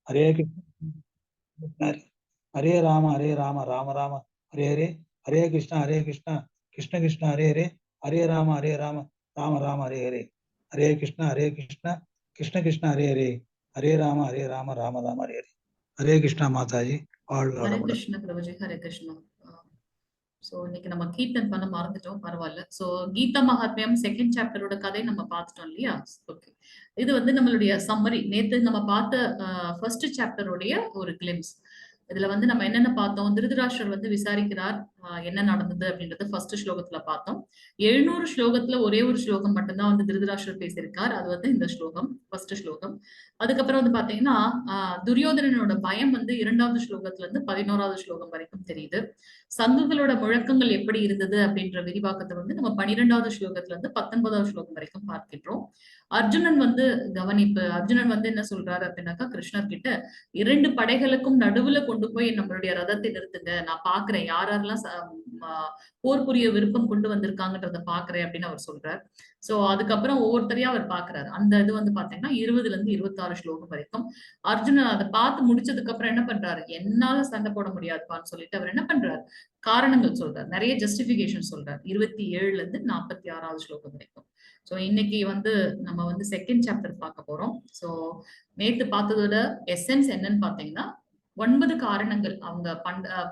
हरे कृष्ण हरे राम राम राम हरे हरे, हरे कृष्ण कृष्ण कृष्ण हरे राम राम हरे हरे, हरे कृष्ण कृष्ण कृष्ण हरे राम राम राम हरे हरे। हरे कृष्णा माता जी और हरे कृष्ण प्रभुजी, हरे कृष्ण। ஸோ இன்னைக்கு நம்ம கீர்த்தன் பண்ண மறந்துட்டோம், பரவாயில்ல. ஸோ கீதா மகாத்மியம் செகண்ட் சாப்டரோட கதை நம்ம பார்த்துட்டோம் இல்லையா? ஓகே, இது வந்து நம்மளுடைய சம்மரி. நேத்து நம்ம பார்த்த ஃபர்ஸ்ட் சாப்டருடைய ஒரு கிளிம்ஸ். இதுல வந்து நம்ம என்னென்ன பார்த்தோம்? திருதராஷ்டிரர் வந்து விசாரிக்கிறார் என்ன நடந்தது அப்படின்றது ஃபர்ஸ்ட் ஸ்லோகத்துல பார்த்தோம். 700 ஸ்லோகத்துல ஒரே ஒரு ஸ்லோகம் மட்டும்தான் வந்து திருதராஷ்டிரர் பேசியிருக்கார். அது வந்து இந்த ஸ்லோகம், ஃபர்ஸ்ட் ஸ்லோகம். அதுக்கப்புறம் வந்து பாத்தீங்கன்னா துரியோதனனோட பயம் வந்து 2வது ஸ்லோகத்துல இருந்து 11வது ஸ்லோகம் வரைக்கும் தெரியுது. சங்குகளோட முழக்கங்கள் எப்படி இருந்தது அப்படின்ற விரிவாக்கத்தை வந்து நம்ம 12வது ஸ்லோகத்துல இருந்து 19வது ஸ்லோகம் வரைக்கும் பார்க்கின்றோம். அர்ஜுனன் வந்து கவனிப்பு. அர்ஜுனன் வந்து என்ன சொல்றாரு அப்படின்னாக்கா, கிருஷ்ணர் கிட்ட 2 படைகளுக்கும் நடுவுல கொண்டு போய் நம்மளுடைய ரதத்தை நிறுத்துங்க, நான் பாக்குறேன் யார் யாரெல்லாம் போர் புரிய விருப்பம் கொண்டு வந்திருக்காங்கன்றத பாக்குறேன் அப்படின்னு அவர் சொல்றார். சோ அதுக்கப்புறம் ஒவ்வொருத்தரையா அவர் பாக்குறாரு. அந்த இது வந்து பாத்தீங்கன்னா 20ல இருந்து 26 ஸ்லோகம் வரைக்கும். அர்ஜுனன் அதை பார்த்து முடிச்சதுக்கு அப்புறம் என்ன பண்றாரு, என்னால சண்டை போட முடியாதுப்பான்னு சொல்லிட்டு அவர் என்ன பண்றாரு, காரணங்கள் சொல்றாரு, நிறைய ஜஸ்டிபிகேஷன் சொல்றாரு. 27ல இருந்து 46வது ஸ்லோகம் வரைக்கும். சோ இன்னைக்கு வந்து நம்ம வந்து செகண்ட் சாப்டர் பார்க்க போறோம். சோ நேத்து பார்த்ததோட எசன்ஸ் என்னன்னு பாத்தீங்கன்னா 9 காரணங்கள். அவங்க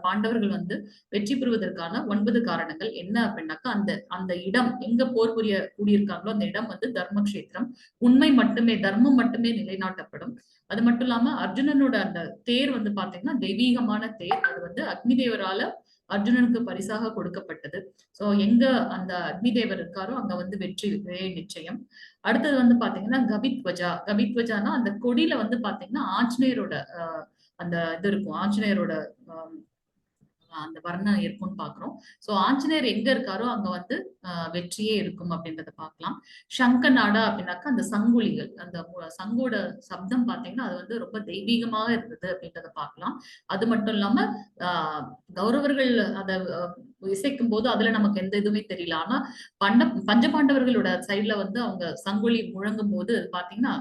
பாண்டவர்கள் வந்து வெற்றி பெறுவதற்கான 9 காரணங்கள் என்ன அப்படின்னாக்கா, அந்த அந்த இடம் எங்க போர் புரிய கூடியிருக்காங்களோ அந்த இடம் வந்து தர்மக்ஷேத்திரம். உண்மை மட்டுமே, தர்மம் மட்டுமே நிலைநாட்டப்படும். அது மட்டும் இல்லாம அர்ஜுனனோட அந்த தேர் வந்து பாத்தீங்கன்னா தெய்வீகமான தேர். அது வந்து அக்னி தேவரால அர்ஜுனனுக்கு பரிசாக கொடுக்கப்பட்டது. சோ எங்க அந்த அக்னி தேவர் இருக்காரோ அங்க வந்து வெற்றி நிச்சயம். அடுத்தது வந்து பாத்தீங்கன்னா கபித்வஜா. கபித்வஜானா அந்த கொடியில வந்து பாத்தீங்கன்னா ஆஞ்சநேயரோட அந்த இது இருக்கும், ஆஞ்சநேயரோட அந்த வர்ணம் இருக்கும்னு பாக்குறோம். சோ ஆஞ்சநேயர் எங்க இருக்காரோ அங்க வந்து வெற்றியே இருக்கும் அப்படின்றத பார்க்கலாம். சங்க நாடா அப்படின்னாக்கா அந்த சங்குலிகள், அந்த சங்கோட சப்தம் பாத்தீங்கன்னா அது வந்து ரொம்ப தெய்வீகமாக இருந்தது அப்படின்றத பார்க்கலாம். அது மட்டும் இல்லாம கௌரவர்கள் அதை இசைக்கும் போது அதுல நமக்கு எந்த இதுவுமே தெரியல. ஆனா பஞ்சபாண்டவர்களோட சைட்ல வந்து அவங்க சங்கொலி முழங்கும் போது பாத்தீங்கன்னா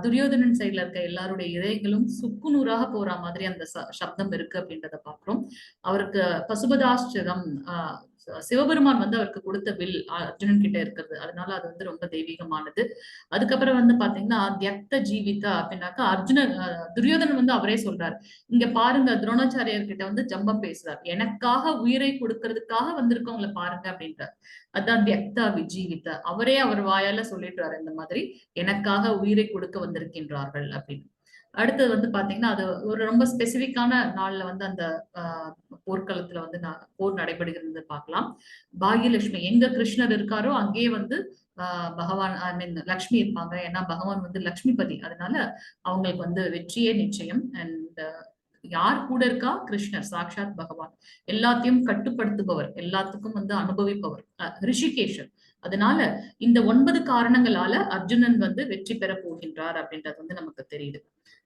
துரியோதனன் சைட்ல இருக்க எல்லாருடைய இதயங்களும் சுக்குநூறாக போற மாதிரி அந்த சப்தம் இருக்கு அப்படின்றத பாக்குறோம். அவருக்கு பசுபதாஷ்டிரம் சிவபெருமான் வந்து அவருக்கு கொடுத்த வில் அர்ஜுனன் கிட்ட இருக்கிறது. அதனால அது வந்து ரொம்ப தெய்வீகமானது. அதுக்கப்புறம் வந்து பாத்தீங்கன்னா தியக்த ஜீவிதா அப்படின்னாக்கா அர்ஜுனன் துரியோதனன் வந்து அவரே சொல்றாரு, இங்க பாருங்க துரோணாச்சாரியர் கிட்ட வந்து ஜம்பம் பேசுறார், எனக்காக உயிரை கொடுக்கறதுக்காக வந்திருக்கவங்களை பாருங்க அப்படின்றார். அதான் தியக்தா விஜீவிதா. அவரே அவர் வாயால சொல்லிடுறாரு இந்த மாதிரி, எனக்காக உயிரை கொடுக்க வந்திருக்கின்றார்கள் அப்படின்னு. அடுத்தது வந்து பாத்தீங்கன்னா அது ஒரு ரொம்ப ஸ்பெசிபிக்கான நாள்ல வந்து அந்த போர்க்களத்துல வந்து போர் நடைபெறுகிறது பார்க்கலாம். பாகியலட்சுமி எங்க கிருஷ்ணர் இருக்காரோ அங்கேயே வந்து பகவான் ஐ மீன் லக்ஷ்மி இருப்பாங்க. ஏன்னா பகவான் வந்து லக்ஷ்மிபதி, அதனால அவங்களுக்கு வந்து வெற்றியே நிச்சயம். அண்ட் யார் கூட இருக்கா, கிருஷ்ணர் சாக்ஷாத் பகவான், எல்லாத்தையும் கட்டுப்படுத்துபவர், எல்லாத்துக்கும் வந்து அனுபவிப்பவர், ரிஷிகேஷர். அதனால இந்த 9 காரணங்களால அர்ஜுனன் வந்து வெற்றி பெற போகின்றார் அப்படின்றது வந்து நமக்கு தெரியுது.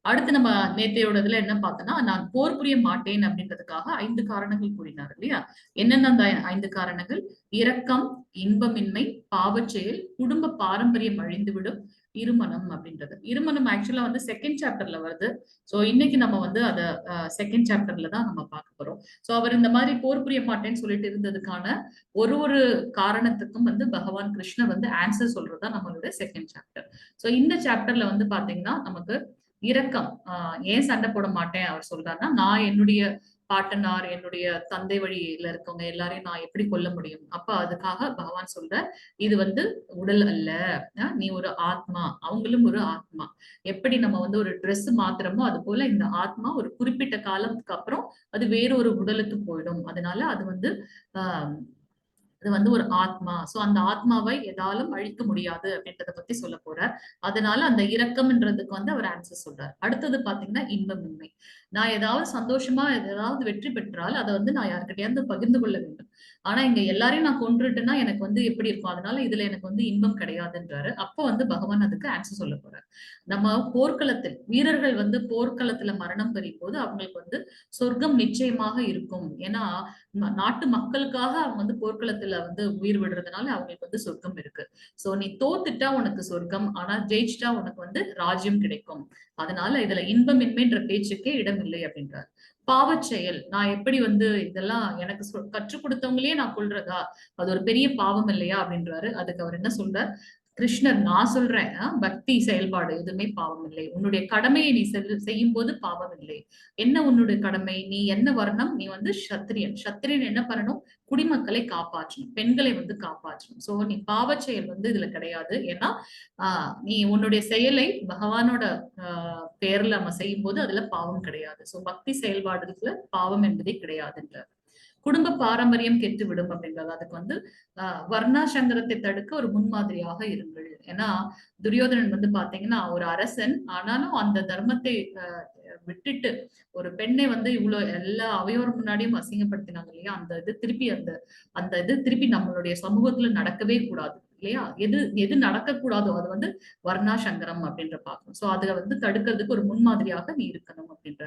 அடுத்து நம்ம நேத்தையோட இதுல என்ன பார்த்தோம்னா, நான் போர் புரிய மாட்டேன் அப்படின்றதுக்காக 5 காரணங்கள் கூறினார் இல்லையா? என்னென்ன அந்த 5 காரணங்கள்? இரக்கம், இன்பமின்மை, பாவச்செயல், குடும்ப பாரம்பரியம் அழிந்துவிடும், இருமனம் அப்படின்றது. இருமனம் ஆக்சுவலா வந்து செகண்ட் சாப்டர்ல வருது. சோ இன்னைக்கு நம்ம வந்து அத செகண்ட் சாப்டர்ல தான் நம்ம பார்க்க போறோம். சோ அவர் இந்த மாதிரி போர் புரிய மாட்டேன்னு சொல்லிட்டு இருந்ததுக்கான ஒரு காரணத்துக்கும் வந்து பகவான் கிருஷ்ணர் வந்து ஆன்சர் சொல்றதுதான் நம்மளுடைய செகண்ட் சாப்டர். சோ இந்த சாப்டர்ல வந்து பாத்தீங்கன்னா நமக்கு இரக்கம், ஏன் சண்டை போட மாட்டேன் அவர் சொல்றாருன்னா, நான் என்னுடைய பாட்டனார், என்னுடைய தந்தை வழியில இருக்கவங்க எல்லாரையும் நான் எப்படி கொல்ல முடியும்? அப்ப அதுக்காக பகவான் சொல்ற, இது வந்து உடல் அல்ல, நீ ஒரு ஆத்மா, அவங்களும் ஒரு ஆத்மா. எப்படி நம்ம வந்து ஒரு ட்ரெஸ் மாத்திரமோ அது போல இந்த ஆத்மா ஒரு குறிப்பிட்ட காலத்துக்கு அப்புறம் அது வேறொரு உடலுக்கு போயிடும். அதனால அது வந்து ஆஹ் அது வந்து ஒரு ஆத்மா. சோ அந்த ஆத்மாவை எதாலும் அழிக்க முடியாது அப்படின்றத பத்தி சொல்ல போறார். அதனால அந்த இரக்கம்ன்றதுக்கு வந்து அவர் ஆன்சர் சொல்றார். அடுத்தது பாத்தீங்கன்னா இன்பமின்மை. நான் ஏதாவது சந்தோஷமா ஏதாவது வெற்றி பெற்றால் அதை வந்து நான் யாருக்கிட்டையாவது பகிர்ந்து கொள்ள வேண்டும். ஆனா இங்க எல்லாரையும் நான் கொன்றுட்டேன்னா எனக்கு வந்து எப்படி இருக்கும், அதனால இதுல எனக்கு வந்து இன்பம் கிடையாதுன்றாரு. அப்போ வந்து பகவான் அதுக்கு ஆன்சர் சொல்ல போறார். நம்ம போர்க்களத்தில் வீரர்கள் வந்து போர்க்களத்துல மரணம் பெறும் போது அவங்களுக்கு வந்து சொர்க்கம் நிச்சயமாக இருக்கும். ஏன்னா நாட்டு மக்களுக்காக அவங்க வந்து போர்க்களத்துல வந்து உயிர் விடுறதுனால அவங்களுக்கு வந்து சொர்க்கம் இருக்கு. சோ நீ தோத்துட்டா உனக்கு சொர்க்கம், ஆனா ஜெயிச்சிட்டா உனக்கு வந்து ராஜ்யம் கிடைக்கும். அதனால இதுல இன்பமின்மைன்ற பேச்சுக்கே இடம் இல்லை அப்படின்றார். பாவச் செயல், நான் எப்படி வந்து இதெல்லாம் எனக்கு கற்றுக் கொடுத்தவங்களே நான் கொல்றதா, அது ஒரு பெரிய பாவம் இல்லையா அப்படின்றாரு. அதுக்கு அவர் என்ன சொல்றார், கிருஷ்ணர் நான் சொல்றேன், பக்தி செயல்பாடு எதுவுமே பாவம் இல்லை. உன்னுடைய கடமையை நீ செய்யும் போது பாவம் இல்லை. என்ன உன்னுடைய கடமை? நீ என்ன வர்ணம்? நீ வந்து சத்திரியன். சத்திரியன் என்ன பண்ணணும்? குடிமக்களை காப்பாற்றணும், பெண்களை வந்து காப்பாற்றணும். சோ நீ பாவச் செயல் வந்து இதுல கிடையாது. ஏன்னா நீ உன்னுடைய செயலை பகவானோட பேர்ல நம்ம செய்யும் போது அதுல பாவம் கிடையாது. சோ பக்தி செயல்பாடுல பாவம் என்பதே கிடையாதுன்றார். குடும்ப பாரம்பரியம் கெட்டு விடும் அப்படின்றது. அதுக்கு வந்து வர்ணாசங்கரத்தை தடுக்க ஒரு முன்மாதிரியாக இருங்கள். ஏன்னா துரியோதனன் வந்து பாத்தீங்கன்னா ஒரு அரசன், ஆனாலும் அந்த தர்மத்தை விட்டுட்டு ஒரு பெண்ணை வந்து இவ்வளவு எல்லா அவையோர் முன்னாடியும் அசிங்கப்படுத்தினாங்க இல்லையா, அந்த இது திருப்பி நம்மளுடைய சமூகத்துல நடக்கவே கூடாது இல்லையா. எது நடக்கக்கூடாதோ அது வந்து வர்ணாசங்கரம் அப்படின்ற பாக்கணும். சோ அதுல வந்து தடுக்கிறதுக்கு ஒரு முன்மாதிரியாக நீ இருக்கணும் அப்படின்ற.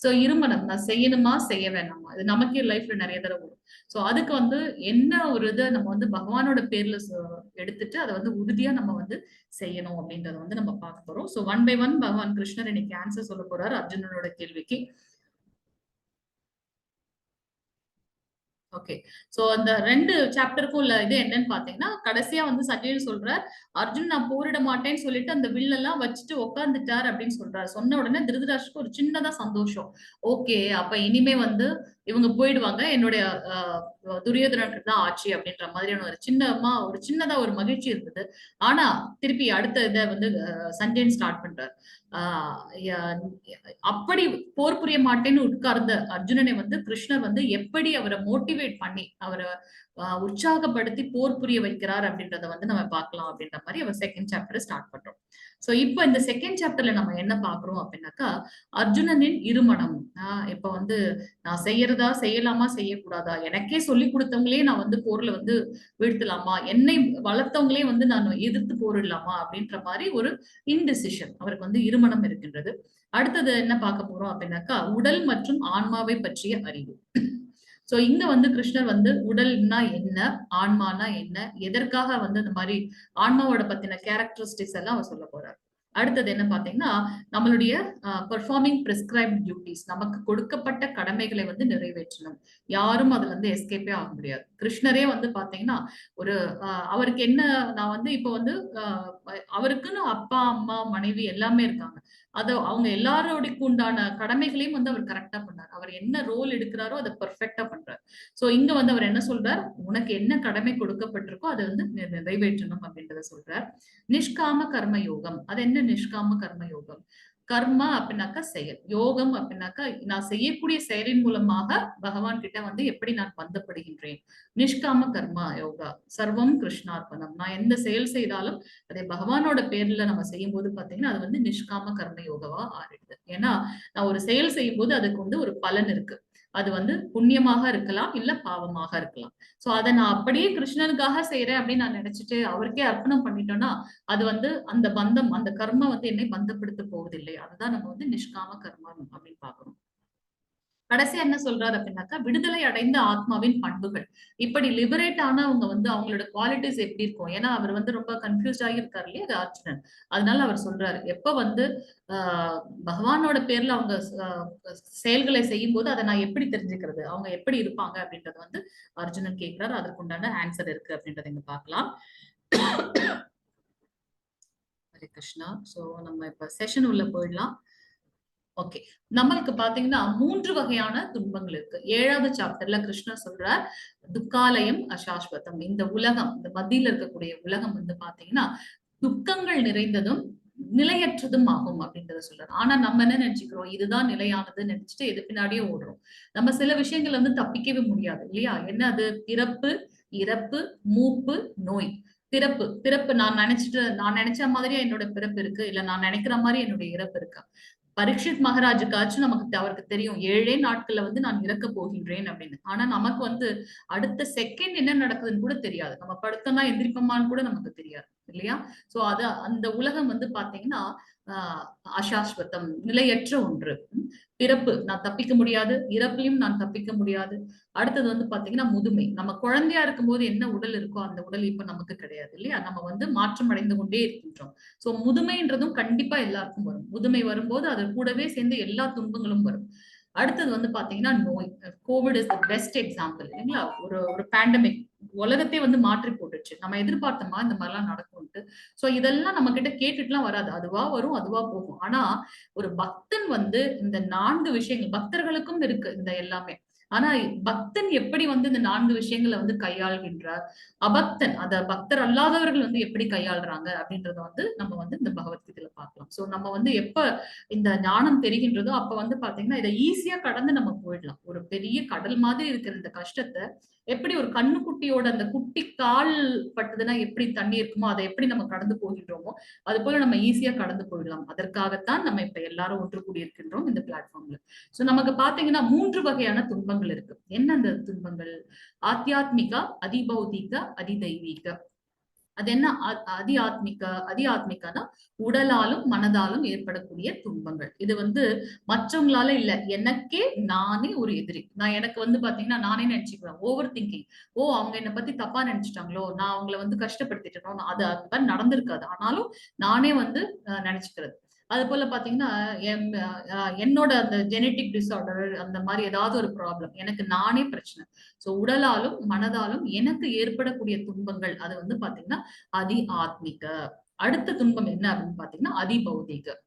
சோ இருமனம், நான் செய்யணுமா செய்ய வேணாமா, இது நமக்கே லைஃப்ல நிறைய தடவை வரும். சோ அதுக்கு வந்து என்ன ஒரு இதை நம்ம வந்து பகவானோட பேர்ல எடுத்துட்டு அதை வந்து உறுதியா நம்ம வந்து செய்யணும் அப்படின்றத வந்து நம்ம பார்க்க போறோம். சோ 1 by 1 பகவான் கிருஷ்ணர் இன்னைக்கு ஆன்சர் சொல்ல போறாரு அர்ஜுனனோட கேள்விக்கு. ஓகே, சோ அந்த 2 சாப்டருக்கும் உள்ள இது என்னன்னு பாத்தீங்கன்னா, கடைசியா வந்து சஞ்சய் சொல்றார், அர்ஜுன் நான் போரிட மாட்டேன்னு சொல்லிட்டு அந்த வில்லெல்லாம் வச்சுட்டு உட்கார்ந்துட்டார் அப்படின்னு சொல்றாரு. சொன்ன உடனே திருதராஷ்டிரக்கு ஒரு சின்னதா சந்தோஷம். ஓகே, அப்ப இனிமே வந்து இவங்க போயிடுவாங்க, என்னுடைய துரியோதனனுக்கு தான் ஆட்சி அப்படின்ற மாதிரியான ஒரு சின்னதா ஒரு மகிழ்ச்சி இருந்தது. ஆனா திருப்பி அடுத்த இதை வந்து சஞ்சயன் ஸ்டார்ட் பண்றாரு. அப்படி போர் புரிய மாட்டேன்னு உட்கார்ந்த அர்ஜுனனை வந்து கிருஷ்ணர் வந்து எப்படி அவரை மோட்டிவேட் பண்ணி அவரை உற்சாகப்படுத்தி போர் புரிய வைக்கிறார் அப்படின்றத வந்து நம்ம பார்க்கலாம் அப்படின்ற மாதிரி அவர் செகண்ட் சாப்டர் ஸ்டார்ட் பண்றோம். சோ இப்போ இந்த செகண்ட் சாப்டர்ல நம்ம என்ன பாக்குறோம் அப்படின்னாக்கா, அர்ஜுனனின் இருமனம். இப்ப வந்து நான் செய்யறதா, செய்யலாமா, செய்யக்கூடாதா, எனக்கே சொல்லி கொடுத்தவங்களே நான் வந்து போர்ல வந்து வீழ்த்தலாமா, என்னை வளர்த்தவங்களே வந்து நான் எதிர்த்து போரிடலாமா அப்படின்ற மாதிரி ஒரு இன்டிசிஷன் அவருக்கு வந்து இருமனம் இருக்கின்றது. அடுத்தது என்ன பார்க்க போறோம் அப்படின்னாக்கா, உடல் மற்றும் ஆன்மாவை பற்றிய அறிவு. சோ இங்க வந்து கிருஷ்ணர் வந்து உடல்னா என்ன, ஆன்மானா என்ன, எதற்காக வந்து இந்த மாதிரி ஆன்மாவோட பத்தின கேரக்டரிஸ்டிக்ஸ் எல்லாம் அவர் சொல்ல போறார். அடுத்தது என்ன பாத்தீங்கன்னா, நம்மளுடைய பெர்ஃபார்மிங் பிரிஸ்கிரைப்ட் டியூட்டிஸ், நமக்கு கொடுக்கப்பட்ட கடமைகளை வந்து நிறைவேற்றணும். யாரும் அதுல இருந்து எஸ்கேப்பே ஆக முடியாது. கிருஷ்ணரே வந்து பாத்தீங்கன்னா ஒரு அவருக்கு என்ன, நான் வந்து இப்ப வந்து அவருக்குன்னு அப்பா, அம்மா, மனைவி எல்லாமே இருக்காங்க. அது அவங்க எல்லாரோடையும் உண்டான கடமைகளையும் வந்து அவர் கரெக்டா பண்ணார். அவர் என்ன ரோல் எடுக்கிறாரோ அதை பெர்ஃபெக்டா பண்றாரு. சோ இங்க வந்து அவர் என்ன சொல்றார், உனக்கு என்ன கடமை கொடுக்கப்பட்டிருக்கோ அதை வந்து நிறைவேற்றணும் அப்படின்றத சொல்றார். நிஷ்காம கர்ம யோகம், அது என்ன நிஷ்காம கர்ம யோகம்? கர்மா அப்படின்னாக்கா செயல், யோகம் அப்படின்னாக்கா நான் செய்யக்கூடிய செயலின் மூலமாக பகவான் கிட்ட வந்து எப்படி நான் பந்தப்படுகின்றேன். நிஷ்காம கர்மா யோகா சர்வம் கிருஷ்ணார்பணம், நான் எந்த செயல் செய்தாலும் அதை பகவானோட பேர்ல நம்ம செய்யும் போது பாத்தீங்கன்னா அது வந்து நிஷ்காம கர்ம யோகவா ஆறிடுது. ஏன்னா நான் ஒரு செயல் செய்யும் போது அதுக்கு வந்து ஒரு பலன் இருக்கு. அது வந்து புண்ணியமாக இருக்கலாம், இல்ல பாவமாக இருக்கலாம். சோ அதை நான் அப்படியே கிருஷ்ணனுக்காக செய்யறேன் அப்படின்னு நான் நினைச்சிட்டு அவருக்கே அர்ப்பணம் பண்ணிட்டோம்னா அது வந்து அந்த பந்தம், அந்த கர்மா வந்து என்னை பந்தப்படுத்த போவதில்லை. அதுதான் நம்ம வந்து நிஷ்காம கர்மம் அப்படின்னு பாக்குறோம். கடைசியா என்ன சொல்றாரு அப்படின்னாக்கா, விடுதலை அடைந்த ஆத்மாவின் பண்புகள். இப்படி லிபரேட் ஆனவங்க வந்து அவங்களோட குவாலிட்டிஸ் எப்படி இருக்கும்? ஏன்னா அவர் வந்து ரொம்ப கன்ஃபியூஸ்ட் ஆகி இருக்காரு இல்லையா அர்ஜுனன். அதனால அவர் சொல்றாரு, எப்ப வந்து பகவானோட பேர்ல அவங்க செயல்களை செய்யும் போது அதை நான் எப்படி தெரிஞ்சுக்கிறது, அவங்க எப்படி இருப்பாங்க அப்படின்றத வந்து அர்ஜுனன் கேட்கிறாரு. அதற்குண்டான ஆன்சர் இருக்கு அப்படின்றத இங்க பார்க்கலாம். ஹரே கிருஷ்ணா. சோ நம்ம இப்ப செஷன் உள்ள போயிடலாம். ஓகே, நம்மளுக்கு பாத்தீங்கன்னா 3 வகையான துன்பங்கள் இருக்கு. 7வது சாப்டர்ல கிருஷ்ணர் சொல்றார், துக்காலயம் அசாஸ்வதம். இந்த உலகம், இந்த மத்தியில இருக்கக்கூடிய உலகம் வந்து பாத்தீங்கன்னா துக்கங்கள் நிறைந்ததும் நிலையற்றதும் ஆகும் அப்படின்றத சொல்றாரு. ஆனா நம்ம என்ன நினைச்சுக்கிறோம், இதுதான் நிலையானதுன்னு நினைச்சிட்டு எது பின்னாடியே ஓடுறோம். நம்ம சில விஷயங்கள் வந்து தப்பிக்கவே முடியாது இல்லையா. என்ன அது? பிறப்பு, இறப்பு, மூப்பு, நோய். பிறப்பு நான் நினைச்ச மாதிரியே என்னோட பிறப்பு இருக்கு, இல்ல நான் நினைக்கிற மாதிரி என்னுடைய இறப்பு இருக்கா. பரீட்சித் மகாராஜுக்காச்சும் அவருக்கு தெரியும் 7 நாட்கள்ல வந்து நான் இறக்க போகின்றேன் அப்படின்னு. ஆனா நமக்கு வந்து அடுத்த செகண்ட் என்ன நடக்குதுன்னு கூட தெரியாது. நம்ம படுத்தோம்னா எந்திரிப்போமான்னு கூட நமக்கு தெரியாது இல்லையா. சோ அந்த உலகம் வந்து பாத்தீங்கன்னா அசாஸ்வதம், நிலையற்ற ஒன்று. பிறப்பு நான் தப்பிக்க முடியாது, இறப்பையும் நான் தப்பிக்க முடியாது. அடுத்தது வந்து பாத்தீங்கன்னா முதுமை. நம்ம குழந்தையா இருக்கும்போது என்ன உடல் இருக்கோ அந்த உடல் இப்ப நமக்கு கிடையாது இல்லையா? நம்ம வந்து மாற்றம் அடைந்து கொண்டே இருக்கின்றோம். சோ முதுமைன்றதும் கண்டிப்பா எல்லாருக்கும் வரும். முதுமை வரும்போது அது கூடவே சேர்ந்து எல்லா துன்பங்களும் வரும். அடுத்தது வந்து பாத்தீங்கன்னா நோய். Covid is the best example இல்லைங்களா? ஒரு ஒரு பேண்டமிக் உலகத்தை வந்து மாற்றி போட்டுச்சு. நம்ம எதிர்பார்த்தோமா இந்த மாதிரிலாம் நடக்கும்ட்டு. சோ இதெல்லாம் நம்ம கிட்ட கேட்டுட்டுலாம் வராது. அதுவா வரும், அதுவா போகும். ஆனா ஒரு பக்தன் வந்து இந்த 4 விஷயங்கள் பக்தர்களுக்கும் இருக்கு இந்த எல்லாமே. ஆனா பக்தன் எப்படி வந்து இந்த 4 விஷயங்களை வந்து கையாள்கின்றார், அபக்தன் அத பக்தர் அல்லாதவர்கள் வந்து எப்படி கையாளுறாங்க அப்படின்றத வந்து நம்ம வந்து இந்த பகவத்கீதையில பார்க்கலாம். சோ நம்ம வந்து எப்ப இந்த ஞானம் தெரிகின்றதோ அப்ப வந்து பாத்தீங்கன்னா இதை ஈஸியா கடந்து நம்ம போயிடலாம். ஒரு பெரிய கடல் மாதிரி இருக்கிற இந்த கஷ்டத்தை எப்படி ஒரு கண்ணுக்குட்டியோட அந்த குட்டி கால் பட்டதுன்னா எப்படி தண்ணி இருக்குமோ அதை எப்படி நம்ம கடந்து போகின்றோமோ அது போல நம்ம ஈஸியா கடந்து போயிடலாம். அதற்காகத்தான் நம்ம இப்ப எல்லாரும் ஒன்று கூடி இருக்கின்றோம் இந்த பிளாட்ஃபார்ம்ல. சோ நமக்கு பாத்தீங்கன்னா 3 வகையான துன்பங்கள் இருக்கு. என்ன அந்த துன்பங்கள்? ஆத்தியாத்மிகா, அதிபௌதிக, அதிதைவீக. அது என்ன அதி ஆத்மிகனா உடலாலும் மனதாலும் ஏற்படக்கூடிய துன்பங்கள். இது வந்து மற்றவங்களால இல்ல, எனக்கே நானே ஒரு எதிரி. நான் எனக்கு வந்து பாத்தீங்கன்னா நானே நினைச்சுக்குவேன். Over thinking. ஓ அவங்க என்னை பத்தி தப்பா நினைச்சிட்டாங்களோ, நான் அவங்கள வந்து கஷ்டப்படுத்திட்டேனோ, அது அது மாதிரி நடந்திருக்காது. ஆனாலும் நானே வந்து நினைச்சுக்கிறது. அது போல பாத்தீங்கன்னா என்னோட அந்த ஜெனட்டிக் டிசார்டர் அந்த மாதிரி ஏதாவது ஒரு ப்ராப்ளம், எனக்கு நானே பிரச்சனை. சோ உடலாலும் மனதாலும் எனக்கு ஏற்படக்கூடிய துன்பங்கள் அது வந்து பாத்தீங்கன்னா அதி ஆத்மிக. அடுத்த துன்பம் என்ன அப்படின்னு பாத்தீங்கன்னா அதிபௌதிக.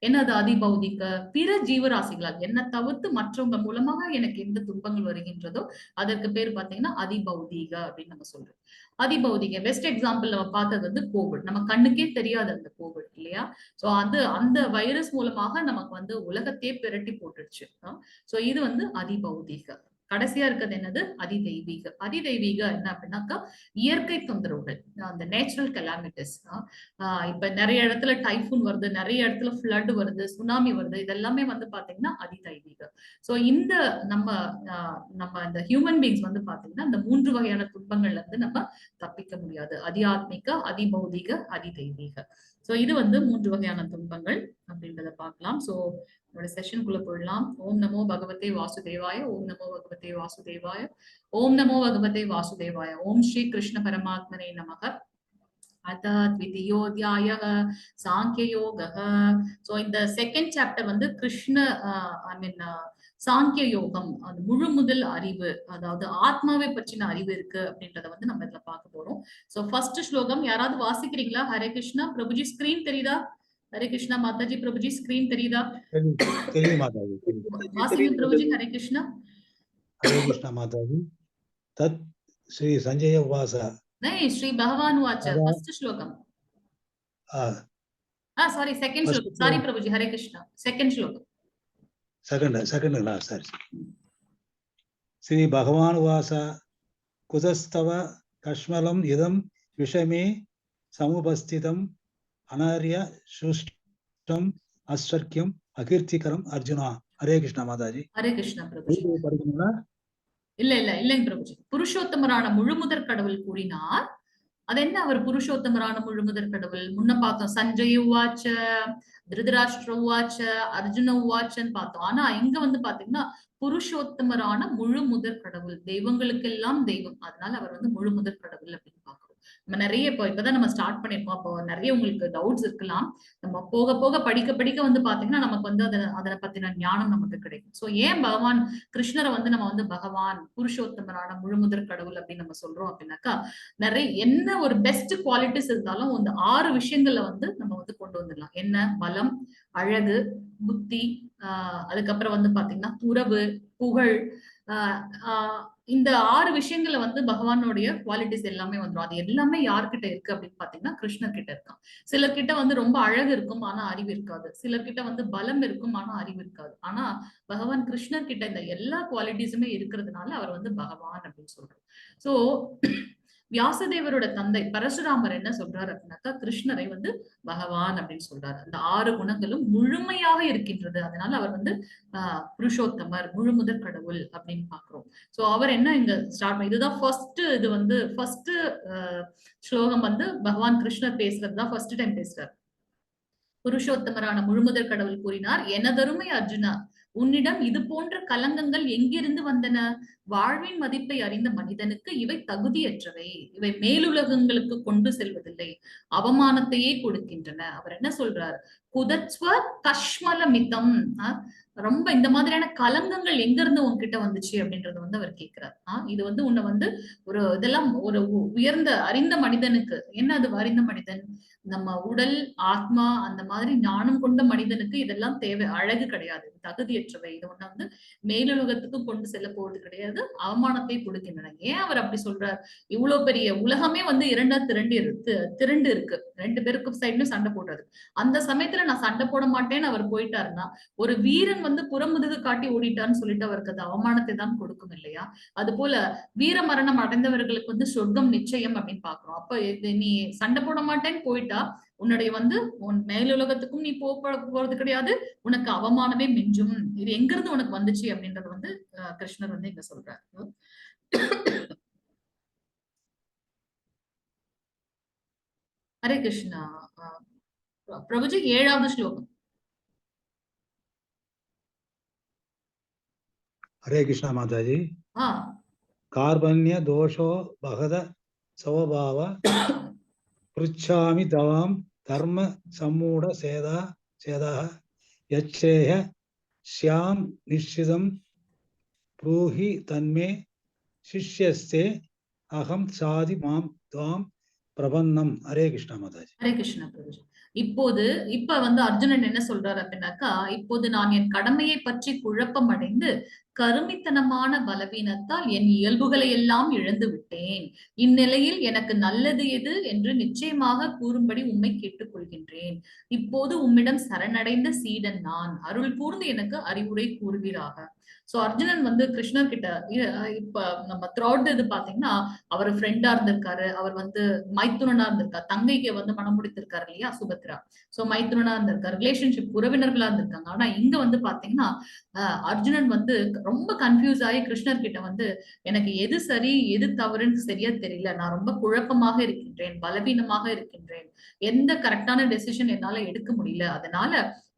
என்னது அதிபௌதிக? பிற ஜீவராசிகளால் என்ன தவிர்த்து மற்றவங்க மூலமாக எனக்கு எந்த துன்பங்கள் வருகின்றதோ அதற்கு பேர் பாத்தீங்கன்னா அதிபௌதிக அப்படின்னு நம்ம சொல்றோம். அதிபௌதிக பெஸ்ட் எக்ஸாம்பிள் நம்ம பார்த்தது வந்து கோவிட். நம்ம கண்ணுக்கே தெரியாது அந்த கோவிட் இல்லையா? சோ அது அந்த வைரஸ் மூலமாக நமக்கு வந்து உலகத்தையே பிரட்டி போட்டுடுச்சு. சோ இது வந்து அதிபௌதிக. கடைசியா இருக்கிறது என்னது? அதிதெய்வீக. அதிதெய்வீக என்ன அப்படின்னாக்கா இயற்கை தொந்தரவுகள், அந்த நேச்சுரல் கெலாமிட்டிஸ். இப்ப நிறைய இடத்துல டைஃபூன் வருது, நிறைய இடத்துல ஃபிளட் வருது, சுனாமி வருது. இதெல்லாமே வந்து பாத்தீங்கன்னா அதிதைவீக. சோ இந்த நம்ம நம்ம இந்த ஹியூமன் பீங்ஸ் வந்து பாத்தீங்கன்னா இந்த 3 வகையான துன்பங்கள்ல இருந்து நம்ம தப்பிக்க முடியாது. அதிஆத்மிக, அதிபௌதிக, அதிதைவீக. சோ இது வந்து 3 வகையான துன்பங்கள் அப்படின்றத பார்க்கலாம். சோ நம்மளோட செஷனுக்குள்ள போயிடலாம். ஓம் நமோ பகவதே வாசுதேவாய, ஓம் நமோ பகவதே வாசுதேவாய, ஓம் நமோ பகவதே வாசுதேவாய, ஓம் ஸ்ரீ கிருஷ்ண பரமாத்மனே நமக. அத த்விதீயோத்யாயः சாங்கியயோகः. சோ இந்த செகண்ட் சாப்டர் வந்து கிருஷ்ண ஐ மீன் சாங்கிய யோகம், அது முழு முதல் அறிவு, அதாவது ஆத்மாவை பற்றின அறிவு இருக்கு அப்படின்றத வந்து நம்ம இதுல பார்க்க போறோம். சோ ஃபர்ஸ்ட் ஸ்லோகம் யாராவது வாசிக்கிறீங்களா? ஹரே கிருஷ்ணா. பிரபுஜி ஸ்கிரீன் தெரியுதா? ஹரே கிருஷ்ணா மாதாஜி. பிரபுஜி ஸ்கிரீன் தெரியுதா? தெரியுது மாதாஜி. வாசிங்க பிரபுஜி. ஹரே கிருஷ்ணா. ஹரே கிருஷ்ணா மாதாஜி. தத் ஸ்ரீ சஞ்சய உவாச. नहीं, श्री भगवान वाच फर्स्ट श्लोकम. सॉरी सेकंड श्लोकम. सॉरी प्रभु जी. हरे कृष्णा. सेकंड श्लोकम. Second sir. श्री भगवान उवाच कुतस्तव कश्मलम इदं विषमे समुपस्थितम् अनार्य शुष्टम आश्चर्यम अकीर्तिकरम अर्जुना. हरे कृष्णा माताजी. हरे कृष्णा प्रभु जी. இல்ல இல்ல இல்லைங்க பிரபுஜி. புருஷோத்தமரான முழுமுதற் கடவுள் கூறினார். அது என்ன அவர் புருஷோத்தமரான முழுமுதற் கடவுள்? முன்ன பார்த்தோம் சஞ்சய் உவாச்ச, திருதராஷ்டிர உவாச்ச, அர்ஜுன உவாச்சன்னு பார்த்தோம். ஆனா இங்க வந்து பாத்தீங்கன்னா புருஷோத்தமரான முழுமுதற் கடவுள், தெய்வங்களுக்கெல்லாம் தெய்வம். அதனால அவர் வந்து முழுமுதற் கடவுள் அப்படின்னு பாக்குறோம். நம்ம நிறைய இப்பதான் நம்ம ஸ்டார்ட் பண்ணிருக்கோம். அப்போ நிறைய உங்களுக்கு டவுட்ஸ் இருக்கலாம். நம்ம போக போக படிக்க படிக்க வந்து பாத்தீங்கன்னா நமக்கு வந்து அதனை பத்தின ஞானம் நமக்கு கிடைக்கும். சோ ஏன் பகவான் கிருஷ்ணரை வந்து நம்ம வந்து பகவான் புருஷோத்தமரான முழுமுதற் கடவுள் அப்படின்னு நம்ம சொல்றோம் அப்படின்னாக்கா, நிறைய என்ன ஒரு பெஸ்ட் குவாலிட்டிஸ் இருந்தாலும் இந்த 6 விஷயங்கள்ல வந்து நம்ம வந்து கொண்டு வந்துடலாம். என்ன? பலம், அழகு, புத்தி, அதுக்கப்புறம் வந்து பாத்தீங்கன்னா துறவு, புகழ், இந்த 6 விஷயங்கள்ல வந்து பகவானுடைய குவாலிட்டிஸ் எல்லாமே வந்துடும். அது எல்லாமே யார்கிட்ட இருக்கு அப்படின்னு பாத்தீங்கன்னா கிருஷ்ணர் கிட்ட இருக்கான். சிலர்கிட்ட வந்து ரொம்ப அழகு இருக்கும் ஆனா அறிவு இருக்காது. சிலர்கிட்ட வந்து பலம் இருக்கும் ஆனா அறிவு இருக்காது. ஆனா பகவான் கிருஷ்ணர் கிட்ட இந்த எல்லா குவாலிட்டிஸுமே இருக்கிறதுனால அவர் வந்து பகவான் அப்படின்னு சொல்றோம். சோ வியாசதேவரோட தந்தை பரசுராமர் என்ன சொல்றாரு அப்படின்னாக்கா கிருஷ்ணரை வந்து பகவான் அப்படின்னு சொல்றாரு. அந்த 6 குணங்களும் முழுமையாக இருக்கின்றது. அதனால அவர் வந்து புருஷோத்தமர், முழுமுதற் கடவுள் அப்படின்னு பாக்குறோம். சோ அவர் என்ன இங்க ஸ்டார்ட் இதுதான் ஃபர்ஸ்ட், இது வந்து ஃபர்ஸ்ட் ஸ்லோகம் வந்து பகவான் கிருஷ்ணர் பேசுறதுதான் ஃபர்ஸ்ட் டைம் பேசுறாரு. புருஷோத்தமரான முழுமுதற் கடவுள் கூறினார், எனதருமை அர்ஜுனா, உன்னிடம் இது போன்ற கலங்கங்கள் எங்கிருந்து வந்தன? வாழ்வின் மதிப்பை அறிந்த மனிதனுக்கு இவை தகுதியற்றவை. இவை மேலுலகங்களுக்கு கொண்டு செல்வதில்லை, அவமானத்தையே கொடுக்கின்றன. அவர் என்ன சொல்றார்? குதத்வ கஷ்மலமிதம். ரொம்ப இந்த மாதிரியான கலங்கங்கள் எங்க இருந்து உன்கிட்ட வந்துச்சு அப்படின்றத வந்து அவர் கேட்கிறார். இது வந்து உன்னை வந்து ஒரு இதெல்லாம் ஒரு உயர்ந்த அறிந்த மனிதனுக்கு என்ன, அது அறிந்த மனிதன் நம்ம உடல் ஆத்மா அந்த மாதிரி ஞானம் கொண்ட மனிதனுக்கு இதெல்லாம் தேவை, அழகு கிடையாது, தகுதியற்றவை. இது ஒண்ணு வந்து மேலுலகத்துக்கும் கொண்டு செல்ல போவது கிடையாது, அவமானத்தை கொடுக்கின்றன. ஏன் அவர் அப்படி சொல்றார்? இவ்வளவு பெரிய உலகமே வந்து இரண்டா திரண்டு இருக்கு, ரெண்டு பேருக்கும் சைட்லயும் சண்டை போடுறது. அந்த சமயத்துல நான் சண்டை போட மாட்டேன்னு அவர் போயிட்டாருன்னா, ஒரு வீரன் வந்து புறமுதுகு காட்டி ஓடிட்டான்னு சொல்லிட்டு அவருக்கு அது அவமானத்தை தான் கொடுக்கும் இல்லையா? அது போல வீர மரணம் அடைந்தவர்களுக்கு வந்து சொர்க்கம் நிச்சயம் அப்படின்னு பாக்குறோம். அப்ப நீ சண்டை போட மாட்டேன்னு போயிட்டா உன்னுடைய வந்து உன் மேலுலகத்துக்கும் நீ போறது கிடையாது, உனக்கு அவமானமே மிஞ்சும். இது எங்க இருந்து உனக்கு வந்துச்சு அப்படின்றது வந்து கிருஷ்ணர் வந்து இங்க சொல்றாரு. ஹரே கிருஷ்ணா. பிரபுஜி 7வது ஸ்லோகம். हरे कृष्णा माताजी। कार्बन्य दोषो भगद स्वभाव पृच्छामि तवाम धर्म सम्मूढ़ सेदा यच्छेह श्याम निश्चितम ब्रूहि तन्मे शिष्यस्ते अहम साधि माम त्वाम பிரபன்னம். ஹரே கிருஷ்ணா மாதாஜி. ஹரே கிருஷ்ணா பிரபுஜி. இப்ப வந்து அர்ஜுனன் என்ன சொல்றாரு அப்படின்னாக்கா, இப்போது நான் என் கடமையை பற்றி குழப்பம் அடைந்து கருமித்தனமான பலவீனத்தால் என் இயல்புகளை எல்லாம் இழந்து விட்டேன். இந்நிலையில் எனக்கு நல்லது எது என்று நிச்சயமாக கூறும்படி உம்மை கேட்டுக்கொள்கின்றேன். இப்போது உம்மிடம் சரணடைந்த சீடன் நான், அருள் கூர்ந்து எனக்கு அறிவுரை கூறுவீராக. சோ அர்ஜுனன் வந்து கிருஷ்ணர் கிட்ட இப்ப நம்ம த்ராட் இது பாத்தீங்கன்னா, அவர் ஃப்ரெண்டா இருந்திருக்காரு, அவர் வந்து மைத்துனனா இருந்திருக்காரு, தங்கைக்கு வந்து மனம் முடித்திருக்காரு இல்லையா சுபத்ரா. சோ மைத்துனனா இருந்திருக்காரு, ரிலேஷன்ஷிப் உறவினர்களா இருந்திருக்காங்க. ஆனா இங்க வந்து பாத்தீங்கன்னா அர்ஜுனன் வந்து ரொம்ப கன்ஃபியூஸ் ஆகி கிருஷ்ணர் கிட்ட வந்து எனக்கு எது சரி எது தவறுன்னு சரியா தெரியல, நான் ரொம்ப குழப்பமாக இருக்கின்றேன், பலவீனமாக இருக்கின்றேன், எந்த கரெக்டான டெசிஷன் என்னால எடுக்க முடியல, அதனால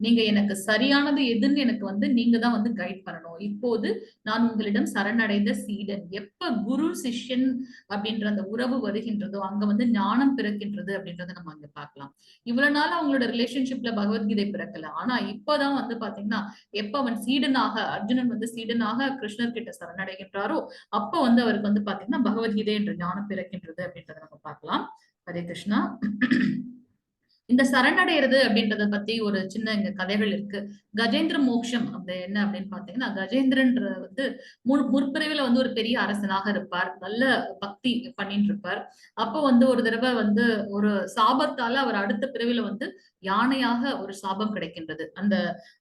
நீங்க எனக்கு சரியானது எதுன்னு எனக்கு வந்து நீங்க தான் வந்து கைட் பண்ணணும். இப்போது நான் உங்களிடம் சரணடைந்த சீடன். எப்ப குரு சிஷ்யன் அப்படின்ற அந்த உறவு வருகின்றதோ அங்க வந்து ஞானம் பிறக்கின்றது அப்படின்றத நம்ம அங்க பார்க்கலாம். இவ்வளவு நாள் அவங்களோட ரிலேஷன்ஷிப்ல பகவத்கீதை பிறக்கல, ஆனா இப்பதான் வந்து பாத்தீங்கன்னா எப்ப அவன் சீடனாக அர்ஜுனன் வந்து சீடனாக கிருஷ்ணர் கிட்ட சரணடைகின்றாரோ அப்ப வந்து அவருக்கு வந்து பாத்தீங்கன்னா பகவத்கீதை என்ற ஞானம் பிறக்கின்றது அப்படின்றத நம்ம பார்க்கலாம். ஹரே கிருஷ்ணா. இந்த சரணடைறது அப்படின்றத பத்தி ஒரு சின்ன இங்க கதைகள் இருக்கு. கஜேந்திர மோட்சம் அப்படி என்ன அப்படின்னு பாத்தீங்கன்னா, கஜேந்திரன்ற வந்து முற்பிறவில வந்து ஒரு பெரிய அரசனாக இருப்பார், நல்ல பக்தி பண்ணிட்டு இருப்பார். அப்போ வந்து ஒரு தடவை வந்து ஒரு சாபத்தால அவர் அடுத்த பிறவில வந்து யானையாக ஒரு சாபம் கிடைக்கின்றது. அந்த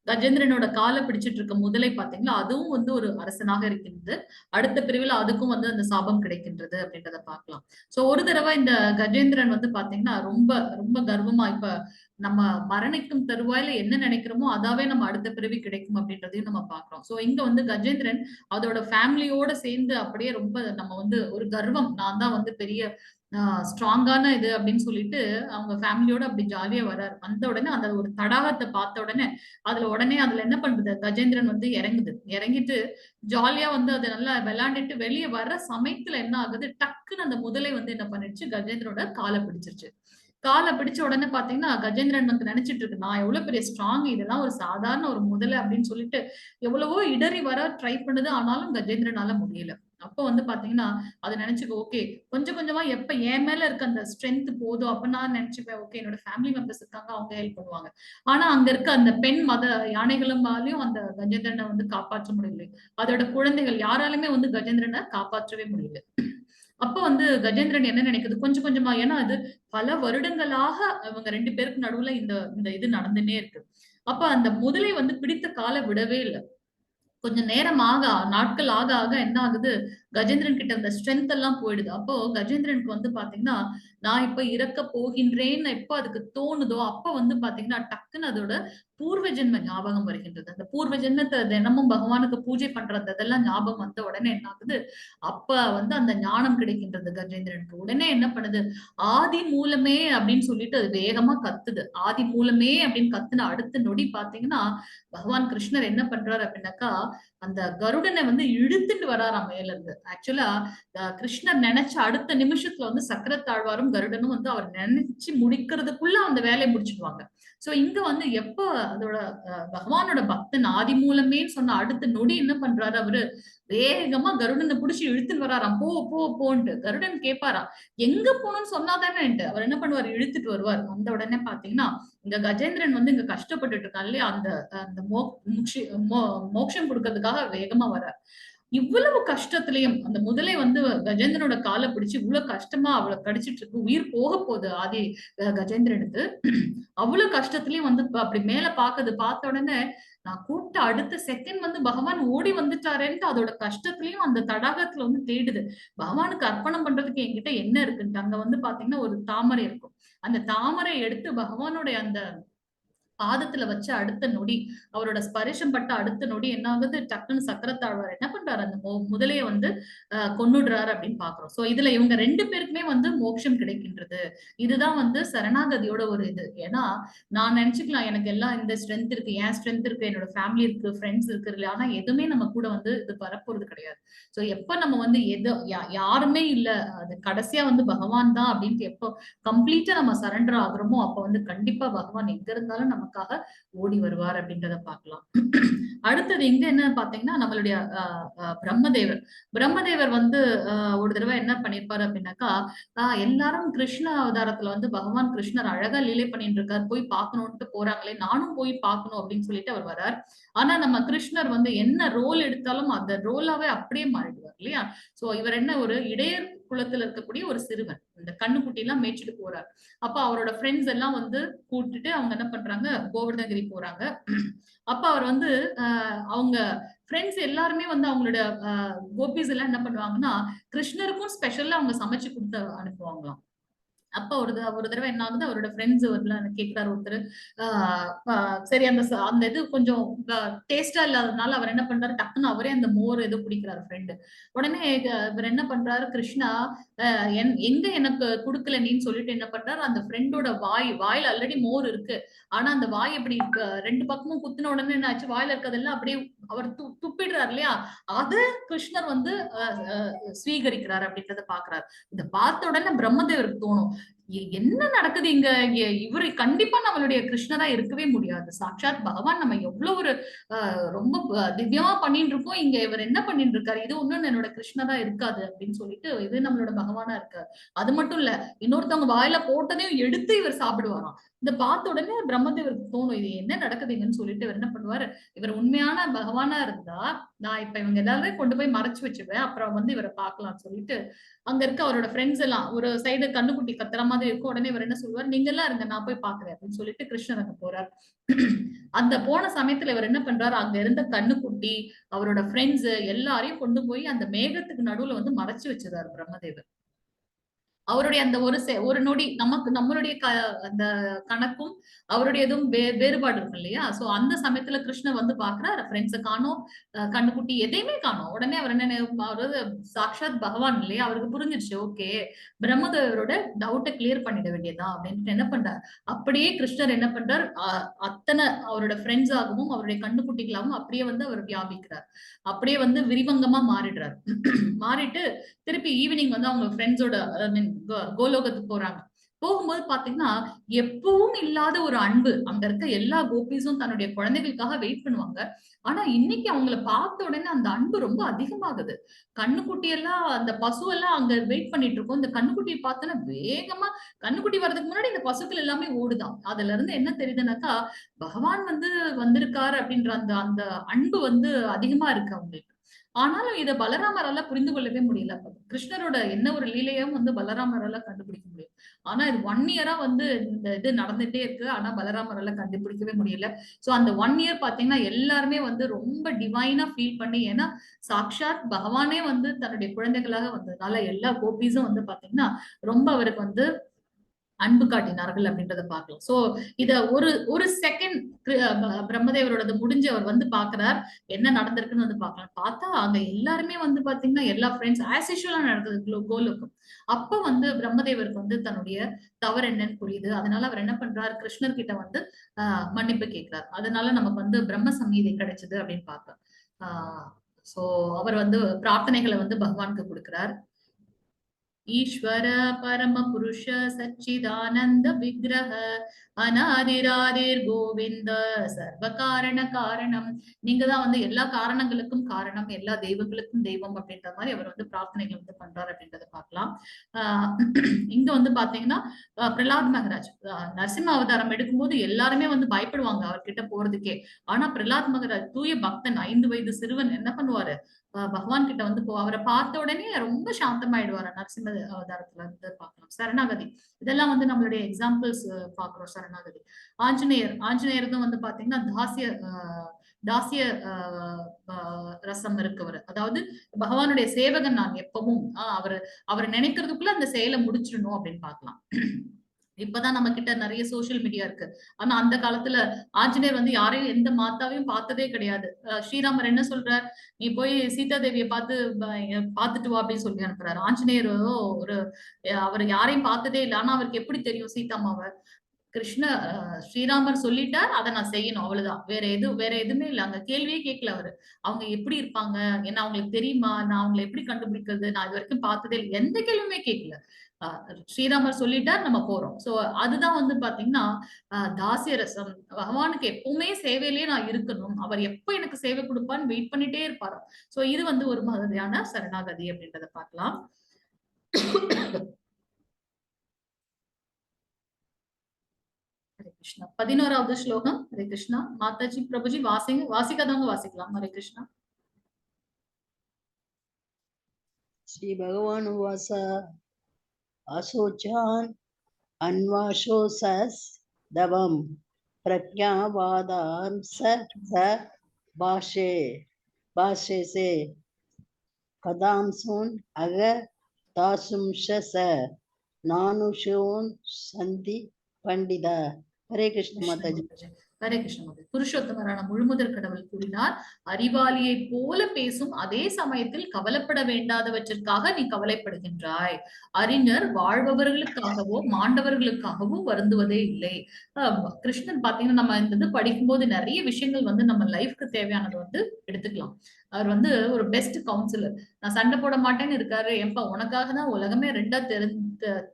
கஜேந்திரனோட காலை பிடிச்சிட்டு இருக்க முதலை பாத்தீங்களா, அதுவும் வந்து ஒரு அரசனாக இருக்கின்றது. அடுத்த பிரிவில் அதுக்கும் வந்து அந்த சாபம் கிடைக்கின்றது அப்படின்றத பார்க்கலாம். சோ ஒரு தடவை இந்த கஜேந்திரன் வந்து பாத்தீங்கன்னா ரொம்ப ரொம்ப கர்வமா, இப்ப நம்ம மரணிக்கும் தருவாயில என்ன நினைக்கிறோமோ அதாவே நம்ம அடுத்த பிறவி கிடைக்கும் அப்படின்றதையும் நம்ம பாக்குறோம். சோ இங்க வந்து கஜேந்திரன் அதோட ஃபேமிலியோட சேர்ந்து அப்படியே ரொம்ப நம்ம வந்து ஒரு கர்வம், நான் தான் வந்து பெரிய ஸ்ட்ராங்கான இது அப்படின்னு சொல்லிட்டு அவங்க ஃபேமிலியோட அப்படி ஜாலியா வர்றாரு. வந்த உடனே அந்த ஒரு தடாகத்தை பார்த்த உடனே அதுல என்ன பண்றது, கஜேந்திரன் வந்து இறங்கிட்டு ஜாலியா வந்து அதை நல்லா விளையாண்டுட்டு வெளியே வர்ற சமயத்துல என்ன ஆகுது, டக்குன்னு அந்த முதலை வந்து என்ன பண்ணிடுச்சு, கஜேந்திரனோட காலை பிடிச்சிருச்சு. காலை பிடிச்ச உடனே பாத்தீங்கன்னா கஜேந்திரன் வந்து நினைச்சிட்டு இருக்கு, நான் எவ்வளவு பெரிய ஸ்ட்ராங், இதெல்லாம் ஒரு சாதாரண ஒரு முதலை அப்படின்னு சொல்லிட்டு எவ்வளவோ இடறி வர ட்ரை பண்ணுது, ஆனாலும் கஜேந்திரனால முடியல. அப்ப வந்து பாத்தீங்கன்னா அதை நினைச்சுக்க, ஓகே கொஞ்சம் கொஞ்சமா எப்ப என் மேல இருக்க அந்த ஸ்ட்ரென்த் போதும் அப்ப நான் நினைச்சுப்பேன், ஓகே என்னோட ஃபேமிலி மெம்பர்ஸ் இருக்காங்க, அவங்க ஹெல்ப் பண்ணுவாங்க. ஆனா அங்க இருக்க அந்த பெண் மத யானைகளுமாலையும் அந்த கஜேந்திரனை வந்து காப்பாற்ற முடியல, அதோட குழந்தைகள் யாராலுமே வந்து கஜேந்திரனை காப்பாற்றவே முடியல. அப்ப வந்து கஜேந்திரன் என்ன நினைக்குது, கொஞ்சம் கொஞ்சமா, ஏன்னா அது பல வருடங்களாக அவங்க ரெண்டு பேருக்கு நடுவுல இந்த இந்த இது நடந்துன்னே இருக்கு. அப்ப அந்த முதலை வந்து பிடித்த காலை விடவே இல்லை. கொஞ்சம் நேரம் நாட்கள் ஆக ஆக என்ன ஆகுது, கஜேந்திரன் கிட்ட அந்த ஸ்ட்ரென்த் எல்லாம் போயிடுது. அப்போ கஜேந்திரனுக்கு வந்து பாத்தீங்கன்னா, நான் இப்ப இறக்க போகின்றேன்னு எப்ப அதுக்கு தோணுதோ அப்ப வந்து பாத்தீங்கன்னா டக்குன்னு அதோட பூர்வ ஜென்ம ஞாபகம் வருகின்றது. அந்த பூர்வ ஜென்மத்தை தினமும் பகவானுக்கு பூஜை பண்றது அதெல்லாம் ஞாபகம் வந்த உடனே என்ன ஆகுது, அப்ப வந்து அந்த ஞானம் கிடைக்கின்றது கஜேந்திரனுக்கு. உடனே என்ன பண்ணுது, ஆதி மூலமே அப்படின்னு சொல்லிட்டு அது வேகமா கத்துது. ஆதி மூலமே அப்படின்னு கத்துன அடுத்த நொடி பாத்தீங்கன்னா பகவான் கிருஷ்ணர் என்ன பண்றாரு அப்படின்னாக்கா, அந்த கருடனை வந்து இழுத்துட்டு வராராம் மேல இருந்து. ஆக்சுவலா கிருஷ்ணர் நினைச்ச அடுத்த நிமிஷத்துல வந்து சக்கரத்தாழ்வாரும் கருடனும் வந்து அவர் நினைச்சு முடிக்கிறதுக்குள்ள அந்த வேலையை முடிச்சிடுவாங்க. சோ இங்க வந்து எப்ப அதோட பகவானோட பக்தன் ஆதி மூலமேன்னு சொன்ன அடுத்த நொடி என்ன பண்றாரு அவரு, வேகமா கருடனை புடிச்சு இழுத்துன்னு வராராம். போ போ போன்ட்டு. கருடன் கேட்பாராம், எங்க போகணும்னு சொன்னாதானேன்ட்டு. அவர் என்ன பண்ணுவார், இழுத்துட்டு வருவார். வந்த உடனே பாத்தீங்கன்னா இங்க கஜேந்திரன் வந்து இங்க கஷ்டப்பட்டுட்டு இருக்கான் இல்லையா, அந்த அந்த மோட்சம் கொடுக்கறதுக்காக வேகமா வர்றார். இவ்வளவு கஷ்டத்திலையும் அந்த முதலை வந்து கஜேந்திரனோட காலை பிடிச்சு இவ்வளவு கஷ்டமா அவளை கடிச்சிட்டு இருக்கு, உயிர் போக போகுது ஆதி கஜேந்திரனுக்கு. அவ்வளவு கஷ்டத்திலயும் வந்து அப்படி மேல பாக்குது. பார்த்த உடனே நான் கூப்பிட்ட அடுத்த செகண்ட் வந்து பகவான் ஓடி வந்துட்டாரேன்ட்டு அதோட கஷ்டத்திலயும் அந்த தடாகத்துல வந்து தேடுது. பகவானுக்கு அர்ப்பணம் பண்றதுக்கு என்கிட்ட என்ன இருக்குன்ட்டு அங்க வந்து பாத்தீங்கன்னா ஒரு தாமரை இருக்கும். அந்த தாமரை எடுத்து பகவானுடைய அந்த பாதத்துல வச்ச அடுத்த நொடி, அவரோட ஸ்பரிசம் பட்ட அடுத்த நொடி என்ன ஆகுது, டக்குன்னு சக்கரத்தாழ்வார் என்ன பண்றாரு, அந்த முதலைய வந்து கொன்னுடுறாரு அப்படின்னு பாக்குறோம். சோ இதுல இவங்க 2 பேருக்குமே வந்து மோட்சம் கிடைக்கின்றது. இதுதான் வந்து சரணாகதியோட ஒரு இது. ஏன்னா நான் நினைச்சுக்கலாம் எனக்கு எல்லாம் இந்த ஸ்ட்ரென்த் இருக்கு, என் ஸ்ட்ரென்த் இருக்கு, என்னோட ஃபேமிலி இருக்கு, ஃப்ரெண்ட்ஸ் இருக்கு இல்லையா, ஆனா எதுவுமே நம்ம கூட வந்து இது வரப்போறது கிடையாது. சோ எப்ப நம்ம வந்து யாருமே இல்ல, அது கடைசியா வந்து பகவான் தான் அப்படின்ட்டு எப்போ கம்ப்ளீட்டா நம்ம சரண்டர் ஆகுறோமோ அப்ப வந்து கண்டிப்பா பகவான் எங்க இருந்தாலும் நமக்காக ஓடி வருவார் அப்படின்றத பார்க்கலாம். அடுத்தது இங்க என்ன பாத்தீங்கன்னா நம்மளுடைய பிரம்மதேவர். பிரம்மதேவர் வந்து ஒரு தடவை என்ன பண்ணிருப்பாரு அப்படின்னாக்கா, எல்லாரும் கிருஷ்ண அவதாரத்துல வந்து பகவான் கிருஷ்ணர் அழகா லீலை பண்ணிட்டு இருக்காரு, போய் பார்க்கணும்ட்டு போறாங்களே, நானும் போய் பார்க்கணும் அப்படின்னு சொல்லிட்டு அவர் வர்றார். ஆனா நம்ம கிருஷ்ணர் வந்து என்ன ரோல் எடுத்தாலும் அந்த ரோலாவே அப்படியே மாறிடுவார் இல்லையா. சோ இவர் என்ன ஒரு இடையர் குலத்துல இருக்கக்கூடிய ஒரு சிறுவன், இந்த கண்ணுக்குட்டி எல்லாம் மேய்ச்சிட்டு போறார். அப்ப அவரோட ஃப்ரெண்ட்ஸ் எல்லாம் வந்து கூட்டிட்டு அவங்க என்ன பண்றாங்க, கோவர்தனகிரி போறாங்க. அப்ப அவர் வந்து அவங்க ஃப்ரெண்ட்ஸ் எல்லாருமே வந்து அவங்களோட கோபிஸ் எல்லாம் என்ன பண்ணுவாங்கன்னா கிருஷ்ணருக்கும் ஸ்பெஷலா அவங்க சமைச்சு கொடுத்து அனுப்புவாங்களாம். அப்ப ஒரு தடவை என்ன ஆகுது, அவரோட ஃப்ரெண்ட்ஸ் கேட்கிறாரு ஒருத்தர். சரி அந்த இது கொஞ்சம் டேஸ்டா இல்லாததுனால அவர் என்ன பண்றாரு, டக்குன்னு அவரே அந்த மோர் ஏதோ குடிக்கிறாரு ஃப்ரெண்டு. உடனே இவர் என்ன பண்றாரு, கிருஷ்ணா எங்க எனக்கு குடுக்கல நீன்னு சொல்லிட்டு என்ன பண்றாரு, அந்த ஃப்ரெண்டோட வாயில ஆல்ரெடி மோர் இருக்கு. ஆனா அந்த வாய் எப்படி 2 பக்கமும் குத்துன உடனே என்ன ஆச்சு, வாயில இருக்கிறதெல்லாம் அப்படியே அவர் துப்பிடுறாரு இல்லையா, அது கிருஷ்ணர் வந்து ஸ்வீகரிக்கிறார் அப்படின்றத பாக்குறாரு. இத பார்த்த உடனே பிரம்மதேவருக்கு தோணும், என்ன நடக்குது இங்க, இவரு கண்டிப்பா நம்மளுடைய கிருஷ்ணரா இருக்கவே முடியாது. சாட்சாத் பகவான் நம்ம எவ்வளவு ஒரு ரொம்ப திவ்யமா பண்ணிட்டு இருக்கோம், இங்க இவர் என்ன பண்ணிட்டு இருக்காரு, இது ஒண்ணும் என்னோட கிருஷ்ணரா இருக்காது அப்படின்னு சொல்லிட்டு இது நம்மளோட பகவானா இருக்காரு. அது மட்டும் இல்ல, இன்னொருத்தவங்க வாயில போட்டதையும் எடுத்து இவர் சாப்பிடுவாராம். இத பார்த்த உடனே பிரம்மதேவருக்கு தோணும், இது என்ன நடக்குதுங்கன்னு சொல்லிட்டு இவர் என்ன பண்ணுவாரு, இவர் உண்மையான பகவானா இருந்தா நான் இப்ப இவங்க எல்லாரையும் கொண்டு போய் மறைச்சு வச்சிருவேன், அப்புறம் வந்து இவரை பார்க்கலாம்னு சொல்லிட்டு அங்க இருக்க அவரோட ஃப்ரெண்ட்ஸ் எல்லாம் ஒரு சைடு கண்ணுக்குட்டி கத்துற மாதிரி இருக்கும். உடனே இவர் என்ன சொல்லுவார், நீங்க எல்லாம் இருங்க நான் போய் பாக்குறேன் அப்படின்னு சொல்லிட்டு கிருஷ்ணர் அங்க போறார். அந்த போன சமயத்துல இவர் என்ன பண்றாரு, அங்க இருந்த கண்ணுக்குட்டி அவரோட ஃப்ரெண்ட்ஸ் எல்லாரையும் கொண்டு போய் அந்த மேகத்துக்கு நடுவுல வந்து மறைச்சு வச்சிருந்தாரு பிரம்மதேவர். அவருடைய அந்த ஒரு நொடி நமக்கு நம்மளுடைய அந்த கணக்கும் அவருடையதும் வேறுபாடு இருக்கும் இல்லையா. சோ அந்த சமயத்துல கிருஷ்ணர் வந்து பாக்குறாரு, ஃப்ரெண்ட்ஸை காணோம், கண்ணுக்குட்டி எதையுமே காணோம். உடனே அவர் என்ன, அவரு சாக்ஷாத் பகவான் இல்லையா, அவருக்கு புரிஞ்சிருச்சு, ஓகே பிரம்மதேவரோட டவுட்டை கிளியர் பண்ணிட வேண்டியதுதான் அப்படின்ட்டு என்ன பண்றாரு, அப்படியே கிருஷ்ணர் என்ன பண்றார், அத்தனை அவரோட ஃப்ரெண்ட்ஸ் ஆகவும் அவருடைய கண்ணுக்குட்டிகளாகவும் அப்படியே வந்து அவர் வியாபிக்கிறார். அப்படியே வந்து விரிவங்கமா மாறிடுறார். மாறிட்டு திருப்பி ஈவினிங் வந்து அவங்க ஃப்ரெண்ட்ஸோட கோலோகத்துக்கு போறாங்க. போகும்போது பாத்தீங்கன்னா எப்பவும் இல்லாத ஒரு அன்பு, அங்க இருக்க எல்லா கோபிஸும் தன்னுடைய குழந்தைகளுக்காக வெயிட் பண்ணுவாங்க. ஆனா இன்னைக்கு அவங்கள பார்த்த உடனே அந்த அன்பு ரொம்ப அதிகமாகுது. கண்ணுக்குட்டி எல்லாம் அந்த பசு எல்லாம் அங்க வெயிட் பண்ணிட்டு இருக்கோம். இந்த கண்ணுக்குட்டியை பார்த்தோன்னா வேகமா கண்ணுக்குட்டி வர்றதுக்கு முன்னாடி இந்த பசுக்கள் எல்லாமே ஓடுதான். அதுல இருந்து என்ன தெரியுதுன்னாக்கா, பகவான் வந்து வந்திருக்காரு அப்படின்ற அந்த அந்த அன்பு வந்து அதிகமா இருக்கு அவங்களுக்கு. ஆனாலும் இத பலராமரால புரிந்து கொள்ளவே முடியல. கிருஷ்ணரோட என்ன ஒரு லீலையும் வந்து பலராமரால கண்டுபிடிக்க முடியும். ஆனா இது 1 இயரா வந்து இந்த இது நடந்துட்டே இருக்கு. ஆனா பலராமரால கண்டுபிடிக்கவே முடியல. சோ அந்த 1 இயர் பாத்தீங்கன்னா எல்லாருமே வந்து ரொம்ப டிவைனா ஃபீல் பண்ணி, ஏன்னா சாக்ஷாத் பகவானே வந்து தன்னுடைய குழந்தைகளாக வந்ததுனால எல்லா கோபிஸும் வந்து பாத்தீங்கன்னா ரொம்ப அவருக்கு வந்து அன்பு காட்டினார்கள் அப்படின்றத பார்க்கலாம். சோ இத ஒரு செகண்ட் பிரம்மதேவரோடது முடிஞ்சு அவர் வந்து பாக்குறார், என்ன நடந்திருக்குன்னு வந்து பார்க்கலாம். பார்த்தா அங்க எல்லாருமே வந்து பாத்தீங்கன்னா எல்லா ஃப்ரெண்ட்ஸ் ஆஸ் யூஷுவலா நடக்குது கோலுக்கும். அப்ப வந்து பிரம்மதேவருக்கு வந்து தன்னுடைய தவறு என்னன்னு புரியுது. அதனால அவர் என்ன பண்றாரு, கிருஷ்ணர் கிட்ட வந்து மன்னிப்பு கேட்கிறார். அதனால நமக்கு வந்து பிரம்ம சம்ஹீதை கிடைச்சது அப்படின்னு பார்க்கலாம். சோ அவர் வந்து பிரார்த்தனைகளை வந்து பகவானுக்கு கொடுக்கிறார். ஈஸ்வர பரம புருஷ சச்சிதானந்த விக்கிரக அநாதிராதிர் கோவிந்த சர்வ காரண காரணம். நீங்க தான் வந்து எல்லா காரணங்களுக்கும் காரணம், எல்லா தெய்வங்களுக்கும் தெய்வம் அப்படின்ற மாதிரி அவர் வந்து பிரார்த்தனைகள் வந்து பண்றாரு அப்படின்றத பார்க்கலாம். இங்க வந்து பாத்தீங்கன்னா பிரலாத் மகராஜ் நரசிம்ம அவதாரம் எடுக்கும்போது எல்லாருமே வந்து பயப்படுவாங்க அவர்கிட்ட போறதுக்கே. ஆனா பிரலாத் மகராஜ் தூய பக்தன், 5 வயது சிறுவன் என்ன பண்ணுவாரு, பகவான் கிட்ட வந்து அவரை பார்த்த உடனே ரொம்ப சாந்தமாயிடுவாரு. நரசிம்ம அவதாரத்துல இருந்து பார்க்கலாம். சரணாகதி, இதெல்லாம் வந்து நம்மளுடைய எக்ஸாம்பிள்ஸ் பாக்குறோம். சரணாகதி. ஆஞ்சநேயர் தான் வந்து பாத்தீங்கன்னா தாசிய ரசம் இருக்கவர். அதாவது பகவானுடைய சேவகன் நான் எப்பவும் அவர் நினைக்கிறதுக்குள்ள அந்த செயலை முடிச்சிடணும் அப்படின்னு பார்க்கலாம். இப்பதான் நம்ம கிட்ட நிறைய சோசியல் மீடியா இருக்கு. ஆனா அந்த காலத்துல ஆஞ்சநேயர் வந்து யாரையும் எந்த மாதாவையும் பார்த்ததே கிடையாது. ஸ்ரீராமர் என்ன சொல்றார், நீ போய் சீதா தேவியை பார்த்துட்டு வா அப்படின்னு சொல்லி அனுப்புறாரு. ஆஞ்சநேயர் அவர் யாரையும் பார்த்ததே இல்லை. ஆனா அவருக்கு எப்படி தெரியும் சீதாமாவை? ஸ்ரீராமர் சொல்லிட்டார், அதை நான் செய்யணும், அவ்வளவுதான். வேற எதுவுமே இல்லை. அங்க கேள்வியே கேட்கல அவரு. அவங்க எப்படி இருப்பாங்க, என்ன அவங்களுக்கு தெரியுமா, நான் அவங்களை எப்படி கண்டுபிடிக்கிறது, நான் இது வரைக்கும் பார்த்ததே இல்லை, எந்த கேள்வியுமே கேட்கல. ஸ்ரீராமர் சொல்லிட்டார், நம்ம போறோம். சோ அதுதான் வந்து பாத்தீங்கன்னா தாசிய ரசம். பகவானுக்கு எப்பவுமே சேவையிலேயே நான் இருக்கணும், அவர் எப்ப எனக்கு சேவை கொடுப்பான்னு வெயிட் பண்ணிட்டே இருப்பாரு. சோ இது வந்து ஒரு மாதிரியான சரணாகதி அப்படின்றத பார்க்கலாம். ஹரே கிருஷ்ணா. 11வது ஸ்லோகம். ஹரே கிருஷ்ணா. மாதாஜி பிரபுஜி வாசிக்காதவங்க வாசிக்கலாம். ஹரே கிருஷ்ணா. ஸ்ரீ பகவான் உவாச அசோச்சான் அன்வாஷோசஸ் தவம் பிரக்ஞாவாதாம் ச பாஷேசே கதாம்சூன் அக தாசும்ஷ ச நானுஷோன் சந்தி பண்டித. ஹரே கிருஷ்ண மாதாஜி. ஹரே கிருஷ்ண. புருஷோத்தமரான முழுமுதற் கடவுள் கூறினார், அறிவாளியை போல பேசும் அதே சமயத்தில் கவலைப்பட வேண்டாதவற்றிற்காக நீ கவலைப்படுகின்றாய். அறிஞர் வாழ்பவர்களுக்காகவோ மாண்டவர்களுக்காகவோ வருந்துவதே இல்லை. கிருஷ்ணன் பாத்தீங்கன்னா நம்ம இந்த இது படிக்கும்போது நிறைய விஷயங்கள் வந்து நம்ம லைஃப்க்கு தேவையானது வந்து எடுத்துக்கலாம். அவர் வந்து ஒரு பெஸ்ட் கவுன்சிலர். நான் சண்டை போட மாட்டேன்னு இருக்காரு. ஏன்பா, உனக்காக தான் உலகமே ரெண்டா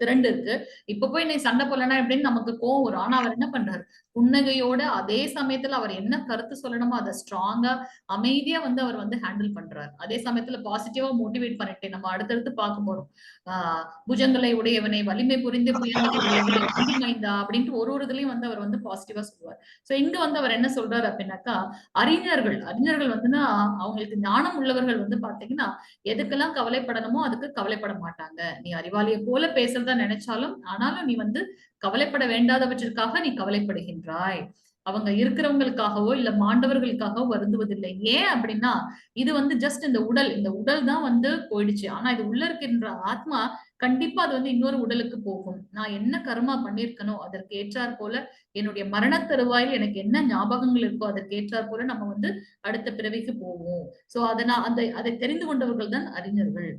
திரண்டு இருக்கு, இப்ப போய் நீ சண்டை போடலன்னா எப்படின்னு நமக்கு கோவம் வரும். ஆனா அவர் என்ன பண்றாரு, புன்னகையோட அதே சமயத்துல அவர் என்ன கருத்து சொல்லணுமோ அதை ஸ்ட்ராங்கா அமைதியா வந்து அவர் வந்து ஹேண்டில் பண்றாரு. அதே சமயத்துல பாசிட்டிவா மோட்டிவேட் பண்ணிட்டு நம்ம அடுத்தடுத்து பார்க்க போறோம். புஜங்களை உடையவனை, வலிமை புரிந்து புயங்களை உடையவனை, மைந்தா அப்படின்ட்டு ஒரு இதுலயும் வந்து அவர் வந்து பாசிட்டிவா சொல்லுவார். சோ இங்க வந்து அவர் என்ன சொல்றாரு அப்படின்னாக்கா, அறிஞர்கள் வந்துன்னா அவங்களுக்கு ஞானம் உள்ளவர்கள் வந்து பாத்தீங்கன்னா எதுக்கெல்லாம் கவலைப்படணுமோ அதுக்கு கவலைப்பட மாட்டாங்க. நீ அறிவாளியை போல பேசுறதா நினைச்சாலும் ஆனாலும் நீ வந்து கவலைப்பட வேண்டாதவற்றிற்காக நீ கவலைப்படுகின்றாய். அவங்க இருக்கிறவங்களுக்காகவோ இல்ல மாண்டவர்களுக்காகவோ வருந்துவதில்லை. ஏன் அப்படின்னா இது வந்து ஜஸ்ட் இந்த உடல் தான் வந்து போயிடுச்சு. ஆனா இது உள்ள இருக்கின்ற ஆத்மா கண்டிப்பா அது வந்து இன்னொரு உடலுக்கு போகும். நான் என்ன கர்மா பண்ணிருக்கனோ அதற்கு ஏற்றாற் போல என்னுடைய மரண தருவாயில் எனக்கு என்ன ஞாபகங்கள் இருக்கோ அதற்கு ஏற்றாற் போல நம்ம வந்து அடுத்த பிறவிக்கு போவோம். சோ அதை தெரிந்து கொண்டவர்கள் தான் அறிஞர்கள்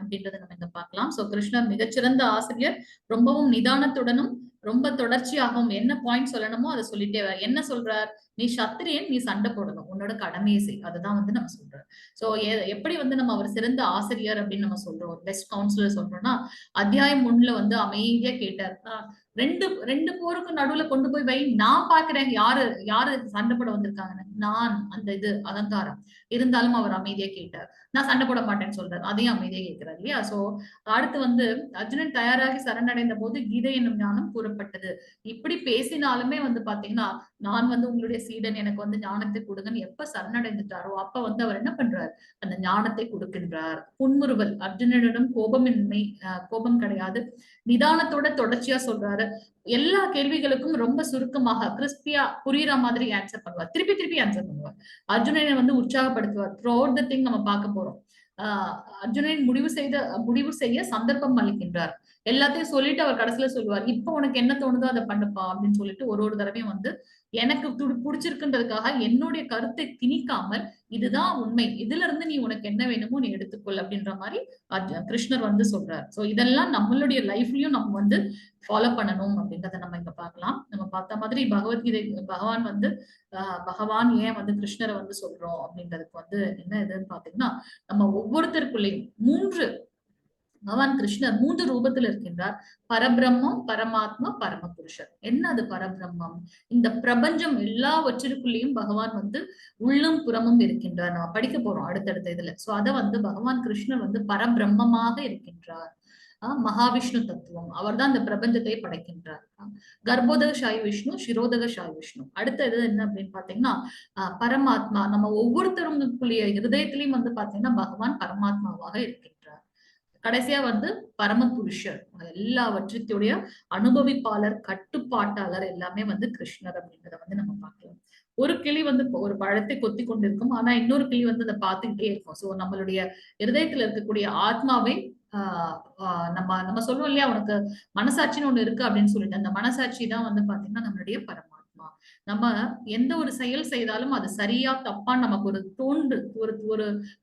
அப்படின்றத நம்ம இங்க பார்க்கலாம். சோ கிருஷ்ணர் மிகச்சிறந்த ஆசிரியர். ரொம்பவும் நிதானத்துடனும் ரொம்ப தொடர்ச்சியாகவும் என்ன பாயிண்ட் சொல்லணுமோ அதை சொல்லிட்டே என்ன சொல்றார், நீ சத்திரியன், நீ சண்டை போடணும், உன்னோட கடமையை செய். அதுதான் வந்து நம்ம சொல்றோம். சோ எப்படி வந்து நம்ம அவர் சிறந்த ஆசிரியர் அப்படின்னு நம்ம சொல்றோம், பெஸ்ட் கவுன்சிலர் சொல்றோம்னா, அத்தியாயம் 1ல வந்து அமைதியா கேட்டார். ரெண்டு போருக்கு நடுவுல கொண்டு போய் வை, நான் பாக்குறேன் யாரு சண்டை போட வந்திருக்காங்கன்னு. நான் அந்த இது அகங்காரம் இருந்தாலும் அவர் அமைதியா கேட்டார். நான் சண்டை போட மாட்டேன்னு சொல்றாரு, அதையும் அமைதியா கேட்கிறார் இல்லையா. சோ அடுத்து வந்து அர்ஜுனன் தயாராகி சரணடைந்த போது கீதை என்னும் ஞானம் கூறப்பட்டது. இப்படி பேசினாலுமே வந்து பாத்தீங்கன்னா, நான் வந்து உங்களுடைய சீடன், எனக்கு வந்து ஞானத்தை கொடுங்கன்னு எப்ப சரணடைந்துட்டாரோ அப்ப வந்து அவர் என்ன பண்றார், அந்த ஞானத்தை கொடுக்கின்றார். புன்முறுவல், அர்ஜுனனிடம் கோபம் கிடையாது, நிதானத்தோட தொடர்ச்சியா சொல்றாரு. எல்லா கேள்விகளுக்கும் ரொம்ப சுருக்கமாக கிறிஸ்பியா புரியுற மாதிரி ஆன்சர் பண்ணுவார். திருப்பி ஆன்சர் பண்ணுவார். அர்ஜுனனை வந்து உற்சாகப்படுத்துவார். த்ரூ அவுட் தி திங் நம்ம பார்க்க போறோம். அர்ஜுனன் முடிவு செய்ய சந்தர்ப்பம் அளிக்கின்றார். எல்லாத்தையும் சொல்லிட்டு அவர் கடைசியில சொல்லுவார், இப்ப உனக்கு என்ன தோணுதோ அதை பண்ணுப்பா அப்படின்னு சொல்லிட்டு ஒரு தடவையும் வந்து எனக்கு பிடிச்சிருக்குன்றதுக்காக என்னுடைய கருத்தை திணிக்காமல் இதுதான் உண்மை, இதுல இருந்து நீ உனக்கு என்ன வேணுமோ நீ எடுத்துக்கொள் அப்படின்ற மாதிரி கிருஷ்ணர் வந்து சொல்றாரு. சோ இதெல்லாம் நம்மளுடைய லைஃப்லயும் நம்ம வந்து ஃபாலோ பண்ணணும் அப்படின்றத நம்ம இங்க பார்க்கலாம். நம்ம பார்த்த மாதிரி பகவத்கீதை பகவான் வந்து பகவான் ஏன் வந்து கிருஷ்ணரை வந்து சொல்றோம் அப்படின்றதுக்கு வந்து என்ன இதுன்னு பாத்தீங்கன்னா, நம்ம ஒவ்வொருத்தருக்குள்ளேயும் பகவான் கிருஷ்ணர் 3 ரூபத்துல இருக்கின்றார். பரபிரம்மம், பரமாத்மா, பரமபுருஷர். என்ன அது பரபிரம்மம்? இந்த பிரபஞ்சம் எல்லாவற்றிற்குள்ளேயும் பகவான் வந்து உள்ளும் புறமும் இருக்கின்றார். நம்ம படிக்க போறோம் அடுத்தடுத்த இதுல. சோ அத வந்து பகவான் கிருஷ்ணர் வந்து பரபிரம்மமாக இருக்கின்றார். மகாவிஷ்ணு தத்துவம், அவர் தான் இந்த பிரபஞ்சத்தை படைக்கின்றார். கர்ப்போதக சாய் விஷ்ணு, சிரோதக சாய் விஷ்ணு. அடுத்த இது என்ன அப்படின்னு பாத்தீங்கன்னா பரமாத்மா. நம்ம ஒவ்வொருத்தருக்குள்ளேய இருதயத்திலையும் வந்து பாத்தீங்கன்னா பகவான் பரமாத்மாவாக இருக்கின்றார். கடைசியா வந்து பரமபுருஷர், எல்லாவற்றுடைய அனுபவிப்பாளர், கட்டுப்பாட்டாளர் எல்லாமே வந்து கிருஷ்ணர் அப்படின்றத வந்து நம்ம பார்க்கலாம். ஒரு கிளி வந்து ஒரு பழத்தை கொத்தி கொண்டிருக்கும், ஆனா இன்னொரு கிளி வந்து அதை பார்த்துக்கிட்டே இருக்கும். சோ நம்மளுடைய இருதயத்துல இருக்கக்கூடிய ஆத்மாவை நம்ம சொல்லுவோம் இல்லையா, உனக்கு மனசாட்சின்னு ஒண்ணு இருக்கு அப்படின்னு சொல்லிட்டு, அந்த மனசாட்சி தான் வந்து பாத்தீங்கன்னா நம்மளுடைய பரமாத்மா. நம்ம எந்த ஒரு செயல் செய்தாலும் அது சரியா தப்பான்னு நமக்கு ஒரு தோன்று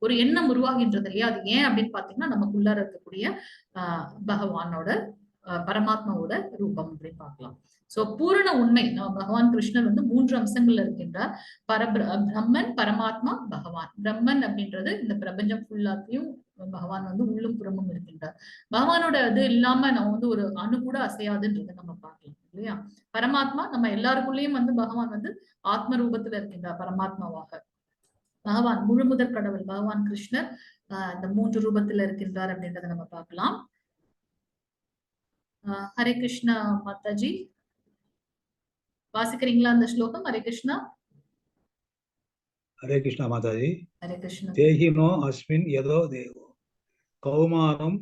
ஒரு எண்ணம் உருவாகின்றது இல்லையா? அது ஏன் அப்படின்னு பாத்தீங்கன்னா நமக்குள்ளார இருக்கக்கூடிய பகவானோட பரமாத்மாவோட ரூபம் அப்படின்னு பார்க்கலாம். சோ பூரண உண்மை நம்ம பகவான் கிருஷ்ணர் வந்து 3 அம்சங்கள்ல இருக்கின்றார். பிரம்மன், பரமாத்மா, பகவான். பிரம்மன் அப்படின்றது இந்த பிரபஞ்சம் ஃபுல்லாத்தையும் பகவான் வந்து உள்ளும் புறமும் இருக்கின்றார். பகவானோட இது இல்லாம நம்ம வந்து ஒரு அணு கூட அசையாதுன்றதை நம்ம பார்க்கலாம் இல்லையா? பரமாத்மா நம்ம எல்லாருக்குள்ளேயும் வந்து பகவான் வந்து ஆத்ம ரூபத்துல இருக்கின்றார் பரமாத்மாவாக. பகவான் முழுமுதற் கடவுள் பகவான் கிருஷ்ணர் இந்த 3 ரூபத்துல இருக்கின்றார் அப்படின்றத நம்ம பார்க்கலாம். ஹரே கிருஷ்ணா மாதாஜி, வாசிக்கிறீங்களா அந்த ஸ்லோகம்? ஹரே கிருஷ்ணா. ஹரே கிருஷ்ணா மாதாஜி. ஹரே கிருஷ்ணா. தேஹினோ அஸ்மின் யதோ தேவோ கௌமாரம்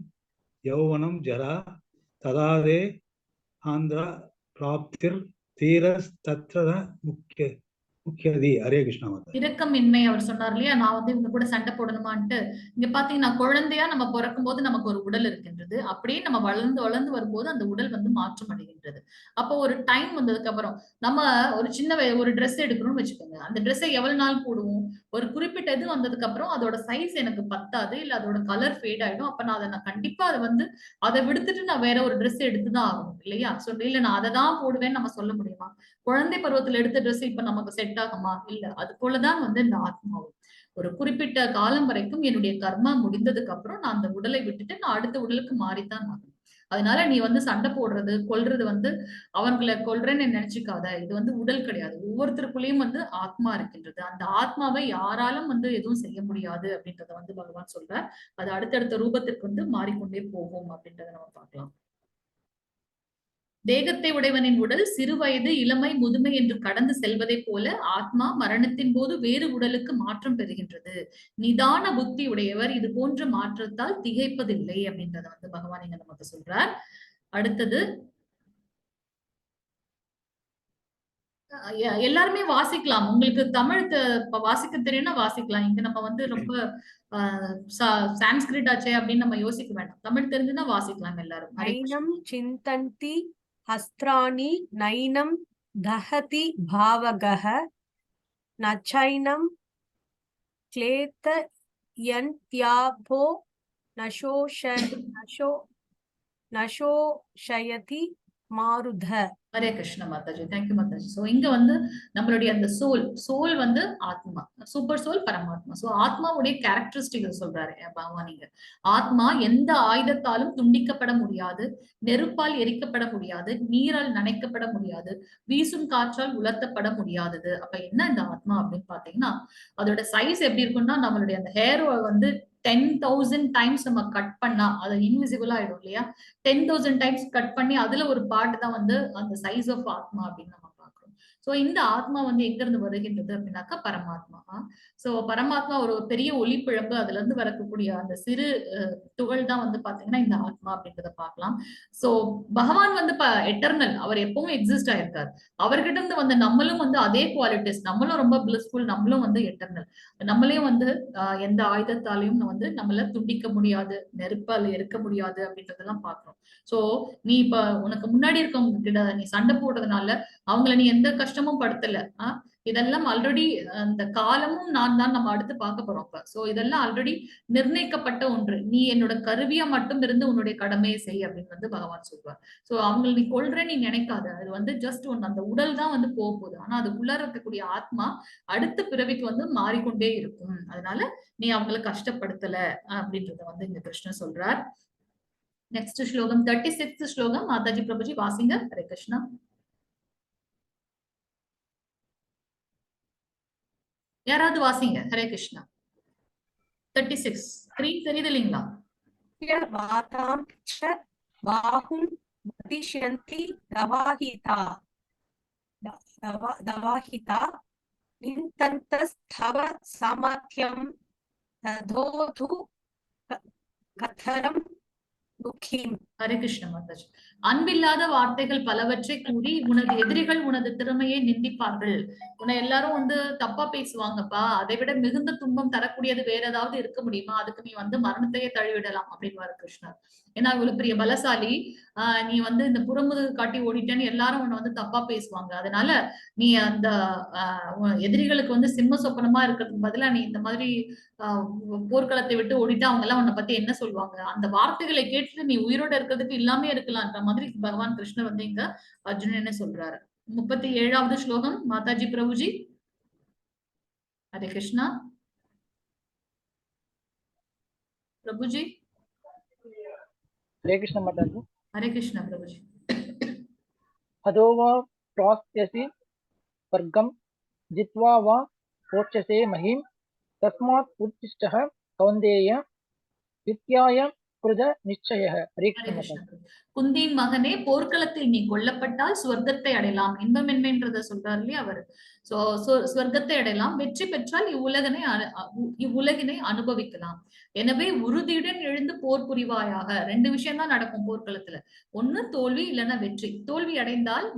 யௌவனம் ஜரா ததாதே ஆந்திர பிராப்திர் தீரஸ் தத்ர முக்கியதி. ஹரே கிருஷ்ணா மாதா. இரக்கமின்மை அவர் சொன்னார் இல்லையா, நான் வந்து இவங்க கூட சண்டை போடணுமான்ட்டு. இங்க பாத்தீங்கன்னா குழந்தையா நம்ம பிறக்கும் போது நமக்கு ஒரு உடல் இருக்கின்றது. அப்படியே நம்ம வளர்ந்து வரும்போது அந்த உடல் வந்து மாற்றம் அடைகின்றது. அப்போ ஒரு டைம் வந்ததுக்கு அப்புறம் நம்ம ஒரு சின்ன ஒரு ட்ரெஸ் எடுக்கணும்னு வச்சுக்கோங்க. அந்த ட்ரெஸ்ஸை எவ்வளவு நாள் போடுவோம்? ஒரு குறிப்பிட்ட இது வந்ததுக்கு அப்புறம் அதோட சைஸ் எனக்கு பத்தாது, இல்ல அதோட கலர் ஃபேட் ஆயிடும். அப்ப நான் கண்டிப்பா அதை விடுத்துட்டு நான் வேற ஒரு ட்ரெஸ் எடுத்துதான் ஆகணும் இல்லையா? இல்ல நான் அதை தான் போடுவேன்னு நம்ம சொல்ல முடியுமா? குழந்தை பருவத்துல எடுத்த ட்ரெஸ் இப்ப நமக்கு செட் ஆகுமா? இல்ல. அது போலதான் வந்து இந்த ஆத்மாவும் ஒரு குறிப்பிட்ட காலம் வரைக்கும் என்னுடைய கர்மா முடிந்ததுக்கு அப்புறம் நான் அந்த உடலை விட்டுட்டு நான் அடுத்த உடலுக்கு மாறித்தான் ஆகணும். அதனால நீ வந்து சண்டை போடுறது கொல்றது வந்து அவங்களை கொல்றேன்னு நினைச்சுக்காத. இது வந்து உடல் கிடையாது. ஒவ்வொருத்தருக்குள்ளேயும் வந்து ஆத்மா இருக்கின்றது. அந்த ஆத்மாவை யாராலும் வந்து எதுவும் செய்ய முடியாது அப்படின்றத வந்து பகவான் சொல்றார். அது அடுத்தடுத்த ரூபத்திற்கு வந்து மாறிக்கொண்டே போகும் அப்படின்றத நம்ம பார்க்கலாம். தேகத்தை உடையவனின் உடல் சிறு வயது, இளமை, முதுமை என்று கடந்து செல்வதை போல ஆத்மா மரணத்தின் போது வேறு உடலுக்கு மாற்றம் பெறுகின்றது. நிதான புத்தி உடையவர் இது போன்ற மாற்றத்தால் திகைப்பதில்லை அப்படின்றத வந்து பகவான் இங்க நமக்கு சொல்றார். அடுத்தது எல்லாருமே வாசிக்கலாம். உங்களுக்கு தமிழ் வாசிக்க தெரியும்னா வாசிக்கலாம். இங்க நம்ம வந்து ரொம்ப சான்ஸ்கிரிட் ஆச்சே அப்படின்னு நம்ம யோசிக்க வேண்டாம். தமிழ் தெரிஞ்சுன்னா வாசிக்கலாம் எல்லாரும். நைனம் சிந்தந்தி ஹஸ்திராணி நைனம் தஹதி பாவகஹ நச்சைனம் க்லேதயந்த்யாபோ நசோஷயதி மாருத. ஹரே கிருஷ்ண மாதாஜி. தேங்க்யூ மாதாஜி. சோ இங்க வந்து நம்மளுடைய அந்த சோல் வந்து ஆத்மா, சூப்பர் சோல் பரமாத்மா. சோ ஆத்மாவுடைய கேரக்டரிஸ்டிக் சொல்றாரு பகவான் இங்க. ஆத்மா எந்த ஆயுதத்தாலும் துண்டிக்கப்பட முடியாது, நெருப்பால் எரிக்கப்பட முடியாது, நீரால் நனைக்கப்பட முடியாது, வீசும் காற்றால் உலர்த்தப்பட முடியாதது. அப்ப என்ன இந்த ஆத்மா அப்படின்னு பாத்தீங்கன்னா அதோட சைஸ் எப்படி இருக்கும்னா நம்மளுடைய அந்த ஹேர் வந்து 10,000 டைம்ஸ் நம்ம கட் பண்ணா அது இன்விசிபிள் ஆயிடும் இல்லையா? 10,000 டைம்ஸ் கட் பண்ணி அதுல ஒரு பார்ட் தான் வந்து அந்த சைஸ் ஆஃப் ஆத்மா அப்படின்னு நம்ம பார்க்கிறோம். சோ இந்த ஆத்மா வந்து எங்க இருந்து வருகின்றது அப்படின்னாக்கா பரமாத்மா. சோ பரமாத்மா ஒரு பெரிய ஒளிப்பிழம்பு, அதுல இருந்து வரக்கூடிய அந்த சிறு துகள் தான் வந்து பாத்தீங்கன்னா இந்த ஆத்மா அப்படின்றத பார்க்கலாம். சோ பகவான் வந்து எட்டர்னல், அவர் எப்பவும் எக்ஸிஸ்ட் ஆயிருக்காரு. அவர்கிட்ட இருந்து வந்து நம்மளும் வந்து அதே குவாலிட்டிஸ், நம்மளும் ரொம்ப பிளிஸ்ஃபுல், நம்மளும் வந்து எட்டர்னல். நம்மளையும் வந்து எந்த ஆயுதத்தாலையும் வந்து நம்மள துண்டிக்க முடியாது, நெருப்பால எரிக்க முடியாது அப்படின்றதெல்லாம் பாக்குறோம். சோ நீ இப்ப உனக்கு முன்னாடி இருக்கவங்க கிட்ட நீ சண்டை போடுறதுனால அவங்கள நீ எந்த கஷ்டமும் படுத்தல. இதெல்லாம் ஆல்ரெடி அந்த காலமும் நான் தான் நம்ம அடுத்து பார்க்க போறோம். சோ இதெல்லாம் ஆல்ரெடி நிர்ணயிக்கப்பட்ட ஒன்று. நீ என்னோட கருவியா மட்டும் இருந்து உன்னுடைய கடமையை செய் அப்படின்னு வந்து பகவான் சொல்வார். சோ அவங்களை நீ கொல்ற நீ நினைக்காத, அது வந்து ஜஸ்ட் ஒன்று, அந்த உடல் தான் வந்து போக போகுது. ஆனா அதுக்குள்ளார இருக்கக்கூடிய ஆத்மா அடுத்த பிறவிக்கு வந்து மாறிக்கொண்டே இருக்கும். அதனால நீ அவங்களை கஷ்டப்படுத்தல அப்படின்றத வந்து இந்த கிருஷ்ணன் சொல்றார். நெக்ஸ்ட் ஸ்லோகம் 36th ஸ்லோகம் மாதாஜி பிரபுஜி வாசிங்க. ஹரே கிருஷ்ணா. யாராவது வாசிங்க. ஹரே கிருஷ்ணா. 36 ஸ்கிரீன் தெரியுது இல்லைங்களா? வாதாம் ச பாஹும் வதிஷ்யந்தி தவாஹிதா தவாஹிதா நிந்தந்தஸ்தவ சாமர்த்யம் ததோது கதரம் துக்கிம். ஹரே கிருஷ்ண மாதாஜி. அன்பில்லாத வார்த்தைகள் பலவற்றை கூறி உனது எதிரிகள் உனது திறமையை நிந்திப்பார்கள். உன்னை எல்லாரும் வந்து தப்பா பேசுவாங்கப்பா, அதை விட மிகுந்த துன்பம் தரக்கூடியது வேற ஏதாவது இருக்க முடியுமா? அதுக்கு நீ வந்து மரணத்தையே தழுவிடலாம் அப்படின்னு கிருஷ்ணர். ஏன்னா இவ்வளவு பெரிய பலசாலி, நீ வந்து இந்த புறமுதுகு காட்டி ஓடிட்டேன்னு எல்லாரும் உன்னை வந்து தப்பா பேசுவாங்க. அதனால நீ அந்த எதிரிகளுக்கு வந்து சிம்ம சொப்பனமா இருக்கிறதுக்கு பதிலா நீ இந்த மாதிரி போர்க்களத்தை விட்டு ஓடிட்டு அவங்க எல்லாம் உன்னை பத்தி என்ன சொல்லுவாங்க, அந்த வார்த்தைகளை கேட்டுட்டு நீ உயிரோட இருக்கிறதுக்கு இல்லாமே இருக்கலாம்ன்ற மாதிரி பகவான் கிருஷ்ணர் வந்து இங்க அர்ஜுனனே சொல்றாரு. 37வது ஸ்லோகம் மாதாஜி பிரபுஜி. ஹரே கிருஷ்ணா. பிரபுஜி. हरे कृष्ण माताजी. हरे कृष्ण प्रभुजी. अधो वा प्राप्स्यसि स्वर्गं जित्वा वा प्रोच्यसे महीं तस्मात् उत्तिष्ठः कौन्तेय विद्याय कृत निश्चयः. हरे कृष्ण माताजी. குந்தின் மகனே, போர்க்களத்தில் நீ கொல்லப்பட்டால் ஸ்வர்க்கத்தை அடையலாம். இன்பம் என்னன்றத சொல்றாரு இல்லையா அவர். சோ ஸ்வர்க்கத்தை அடையலாம். வெற்றி பெற்றால் இவ்வுலகினை அனுபவிக்கலாம். எனவே உறுதியுடன் எழுந்து போர் புரிவாயாக. 2 விஷயம் தான் நடக்கும் போர்க்களத்துல. ஒண்ணு தோல்வி, இல்லைன்னா வெற்றி. தோல்வி அடைந்தால்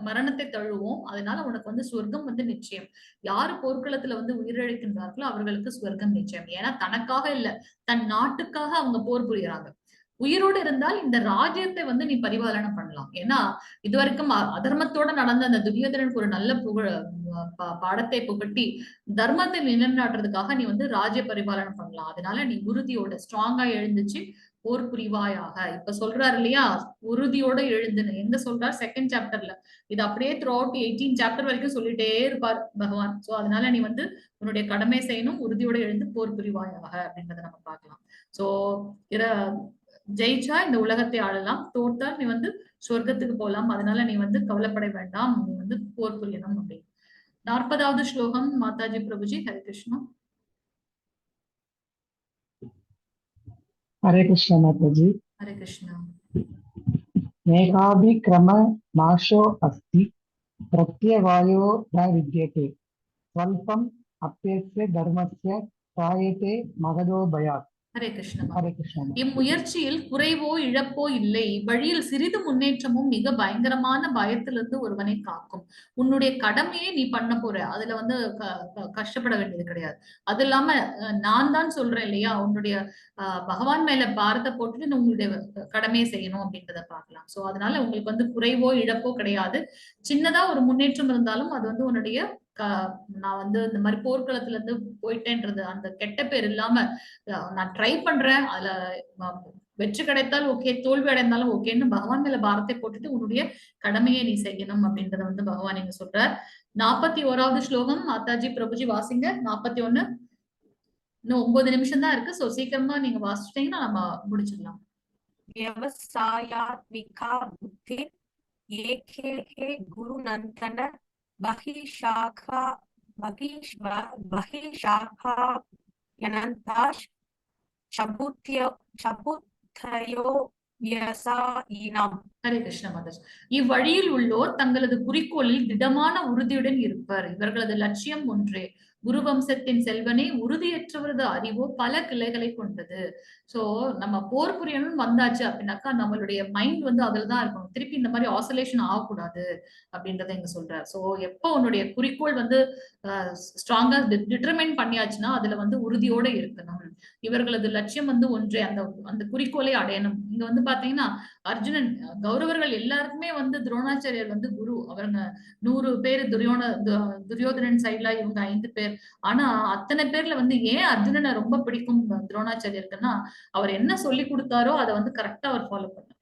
மரணத்தை தழுவோம். அதனால உனக்கு வந்து சொர்க்கம் வந்து நிச்சயம். யாரு போர்க்களத்துல வந்து உயிரிழக்கின்றார்களோ அவர்களுக்கு சொர்க்கம் நிச்சயம். ஏன்னா தனக்காக இல்ல, தன் நாட்டுக்காக அவங்க போர் புரியுறாங்க. உயிரோடு இருந்தால் இந்த ராஜ்யத்தை வந்து நீ பரிபாலனம் பண்ணலாம். ஏன்னா இதுவரைக்கும் அதர்மத்தோட நடந்த அந்த துரியோதனனுக்கு ஒரு நல்ல பாடத்தை புகட்டி தர்மத்தை நிலைநாட்டுறதுக்காக நீ வந்து ராஜ்ய பரிபாலனம் பண்ணலாம். அதனால நீ உறுதியோட ஸ்ட்ராங்கா எழுந்துச்சு போர் புரிவாயாக. இப்ப சொல்றாரு இல்லையா, உறுதியோட எழுந்துன்னு. எங்க சொல்றாரு? 2nd சாப்டர்ல. இது அப்படியே த்ரூ அவுட் 18 சாப்டர் வரைக்கும் சொல்லிட்டே இருப்பார் பகவான். சோ அதனால நீ வந்து உன்னுடைய கடமை செய்யணும், உறுதியோட எழுந்து போர் புரிவாயாக அப்படின்றத நம்ம பார்க்கலாம். சோ ஜெயிச்சா இந்த உலகத்தை ஆளலாம், தோற்றால் நீ வந்து சொர்க்கத்துக்கு போலாம். அதனால நீ வந்து கவலைப்பட வேண்டாம், நீ வந்து போர் புரியணும் அப்படின்னு. 40வது ஸ்லோகம் மாதாஜி பிரபுஜி. ஹரே கிருஷ்ணா. हरे कृष्ण माताजी. हरे कृष्णा. मेघाभिक्रम नाशो अस्ति प्रत्यवायो न विद्यते स्वल्पम् अप्यस्य धर्मस्य त्रायते महदो भयात्. ஹரே கிருஷ்ணா. हरे कृष्ण. இம்முயற்சியில் குறைவோ இழப்போ இல்லை. வழியில் சிறிது முன்னேற்றமும் மிக பயங்கரமான பயத்திலிருந்து ஒருவனை காக்கும். உன்னுடைய கடமையை நீ பண்ண போற, அதுல வந்து கஷ்டப்பட வேண்டியது கிடையாது. அது இல்லாம நான் தான் சொல்றேன் இல்லையா, உன்னுடைய பகவான் மேல பாரத்தை போட்டுட்டு உங்களுடைய கடமையை செய்யணும் அப்படின்றத பார்க்கலாம். சோ அதனால உங்களுக்கு வந்து குறைவோ இழப்போ கிடையாது. சின்னதா ஒரு முன்னேற்றம் இருந்தாலும் அது வந்து உன்னுடைய நான் வந்து இந்த மாதிரி போர்க்களத்துல இருந்து போயிட்டேன்றது அந்த கெட்ட பேர் இல்லாம நான் ட்ரை பண்றேன், அதுல வெற்றி கிடைத்தால் ஓகே, தோல்வி அடைந்தாலும் ஓகேன்னு பகவான் மேல பாரத்தை போட்டுட்டு உன்னுடைய கடமையை நீ செய்யணும் அப்படின்றத வந்து பகவான் இங்க சொல்றார். 41வது ஸ்லோகம் மாதாஜி பிரபுஜி வாசிங்க. 41. இன்னும் 9 நிமிஷம் தான் இருக்கு. சோ சீக்கிரமா நீங்க வாசிச்சிட்டீங்கன்னா நம்ம முடிச்சிடலாம். व्यवसायात्मिका बुद्धि एके गुरुनंदन बहिशाखा यनन्ताश चबुथयो व्यसायिनाम् ஹரே கிருஷ்ண மாதாஜி. இவ்வழியில் உள்ளோர் தங்களது குறிக்கோளில் திடமான உறுதியுடன் இருப்பர். இவர்களது லட்சியம் ஒன்றே. குரு வம்சத்தின் செல்வனே, உறுதியற்றவரது அறிவோ பல கிளைகளை கொண்டது. சோ நம்ம போர் புரியணும்னு வந்தாச்சு அப்படின்னாக்கா நம்மளுடைய மைண்ட் வந்து அதுலதான் இருக்கணும். திருப்பி இந்த மாதிரி ஆசோலேஷன் ஆகக்கூடாது அப்படின்றத இங்க சொல்றாரு. சோ எப்போ உன்னுடைய குறிக்கோள் வந்து ஸ்ட்ராங்கா டிட்டர்மைன் பண்ணியாச்சுன்னா அதுல வந்து உறுதியோட இருக்கணும். இவர்களது லட்சியம் வந்து ஒன்றே, அந்த அந்த குறிக்கோளை அடையணும். இங்க வந்து பாத்தீங்கன்னா அர்ஜுனன், கௌரவர்கள் எல்லாருக்குமே வந்து துரோணாச்சாரியர் வந்து குரு. அவங்க 100 பேர் துரியோதனன் சைட்ல இவங்க 5 பேர். ஆனா அத்தனை பேர்ல வந்து ஏன் அர்ஜுனனை ரொம்ப பிடிக்கும் துரோணாச்சாரியருக்குன்னா, அவர் என்ன சொல்லி கொடுத்தாரோ அதை வந்து கரெக்டா அவர் ஃபாலோ பண்ணார்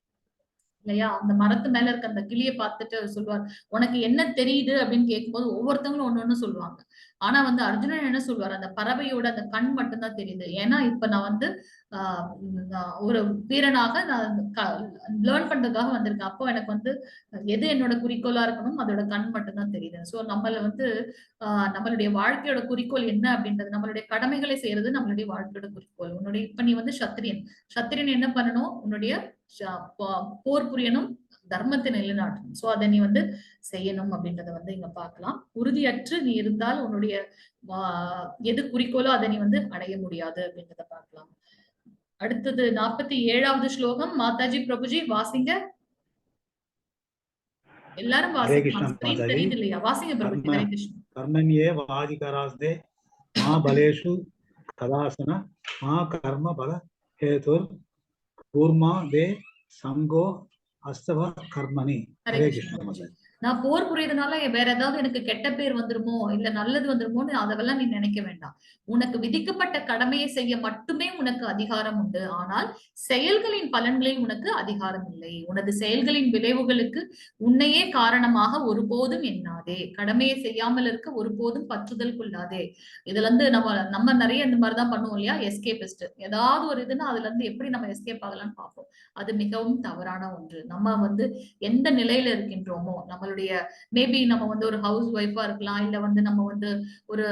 இல்லையா? அந்த மரத்து மேல இருக்க அந்த கிளியை பார்த்துட்டு அவர் சொல்லுவார், உனக்கு என்ன தெரியுது அப்படின்னு கேட்கும்போது ஒவ்வொருத்தவங்களும் ஒண்ணு சொல்லுவாங்க. ஆனா வந்து அர்ஜுனன் என்ன சொல்வார், அந்த பறவையோட அந்த கண் மட்டும்தான் தெரியுது. ஏன்னா இப்ப நான் வந்து ஒரு வீரனாக நான் லேர்ன் பண்றதுக்காக வந்திருக்கேன். அப்போ எனக்கு வந்து எது என்னோட குறிக்கோளா இருக்கணும், அதோட கண் மட்டும்தான் தெரியுது. சோ நம்மள வந்து நம்மளுடைய வாழ்க்கையோட குறிக்கோள் என்ன அப்படின்றது, நம்மளுடைய கடமைகளை செய்யறது நம்மளுடைய வாழ்க்கையோட குறிக்கோள். உன்னுடைய இப்ப நீ வந்து சத்திரியன் என்ன பண்ணணும், உன்னுடைய போர் புரியணும், தர்மத்தை நிலைநாட்டணும். சோ அதை நீ வந்து செய்யணும் அப்படின்றத வந்து இங்க பார்க்கலாம். உறுதியற்று நீ இருந்தால் உன்னுடைய எது குறிக்கோளோ அதை நீ வந்து அடைய முடியாது அப்படின்றத பார்க்கலாம். அடுத்தது 47வது ஸ்லோகம். மாதாஜி பிரபுஜி வாசிங்க. எல்லாரும் வாசிக்கலாம். ஸ்கிரீன் தெரியுது இல்லையா? வாசிங்க பிரபுஜி. ஹரே கிருஷ்ண. கர்மண்யே வாதிகராஸ்தே மா பலேஷு கதாசன மா கர்ம பல ஹேதுர் கூர்மா தே சங்கோ அஸ்தவ கர்மணி. ஹரே கிருஷ்ண மாதாஜி. நான் போர் புரியறதுனால வேற ஏதாவது எனக்கு கெட்ட பேர் வந்துருமோ இல்ல நல்லது வந்துருமோன்னு அதெல்லாம் நீ நினைக்க வேண்டாம். உனக்கு விதிக்கப்பட்ட கடமையை செய்ய மட்டுமே உனக்கு அதிகாரம் உண்டு. ஆனால் செயல்களின் பலன்களில் உனக்கு அதிகாரம் இல்லை. உனது செயல்களின் விளைவுகளுக்கு உன்னையே காரணமாக ஒருபோதும் எண்ணாதே. கடமையை செய்யாமல் இருக்க ஒருபோதும் பற்றுதல் கொள்ளாதே. இதுல இருந்து நம்ம நிறைய இந்த மாதிரிதான் பண்ணுவோம் இல்லையா? எஸ்கேபிஸ்ட். ஏதாவது ஒரு இதுன்னா அதுல இருந்து எப்படி நம்ம எஸ்கேப் ஆகலாம்னு பார்ப்போம். அது மிகவும் தவறான ஒன்று. நம்ம வந்து எந்த நிலையில இருக்கின்றோமோ, நம்மளுடைய மேபி நம்ம வந்து ஒரு ஹவுஸ் ஒய்ஃபா இருக்கலாம், இல்ல வந்து நம்ம வந்து ஒரு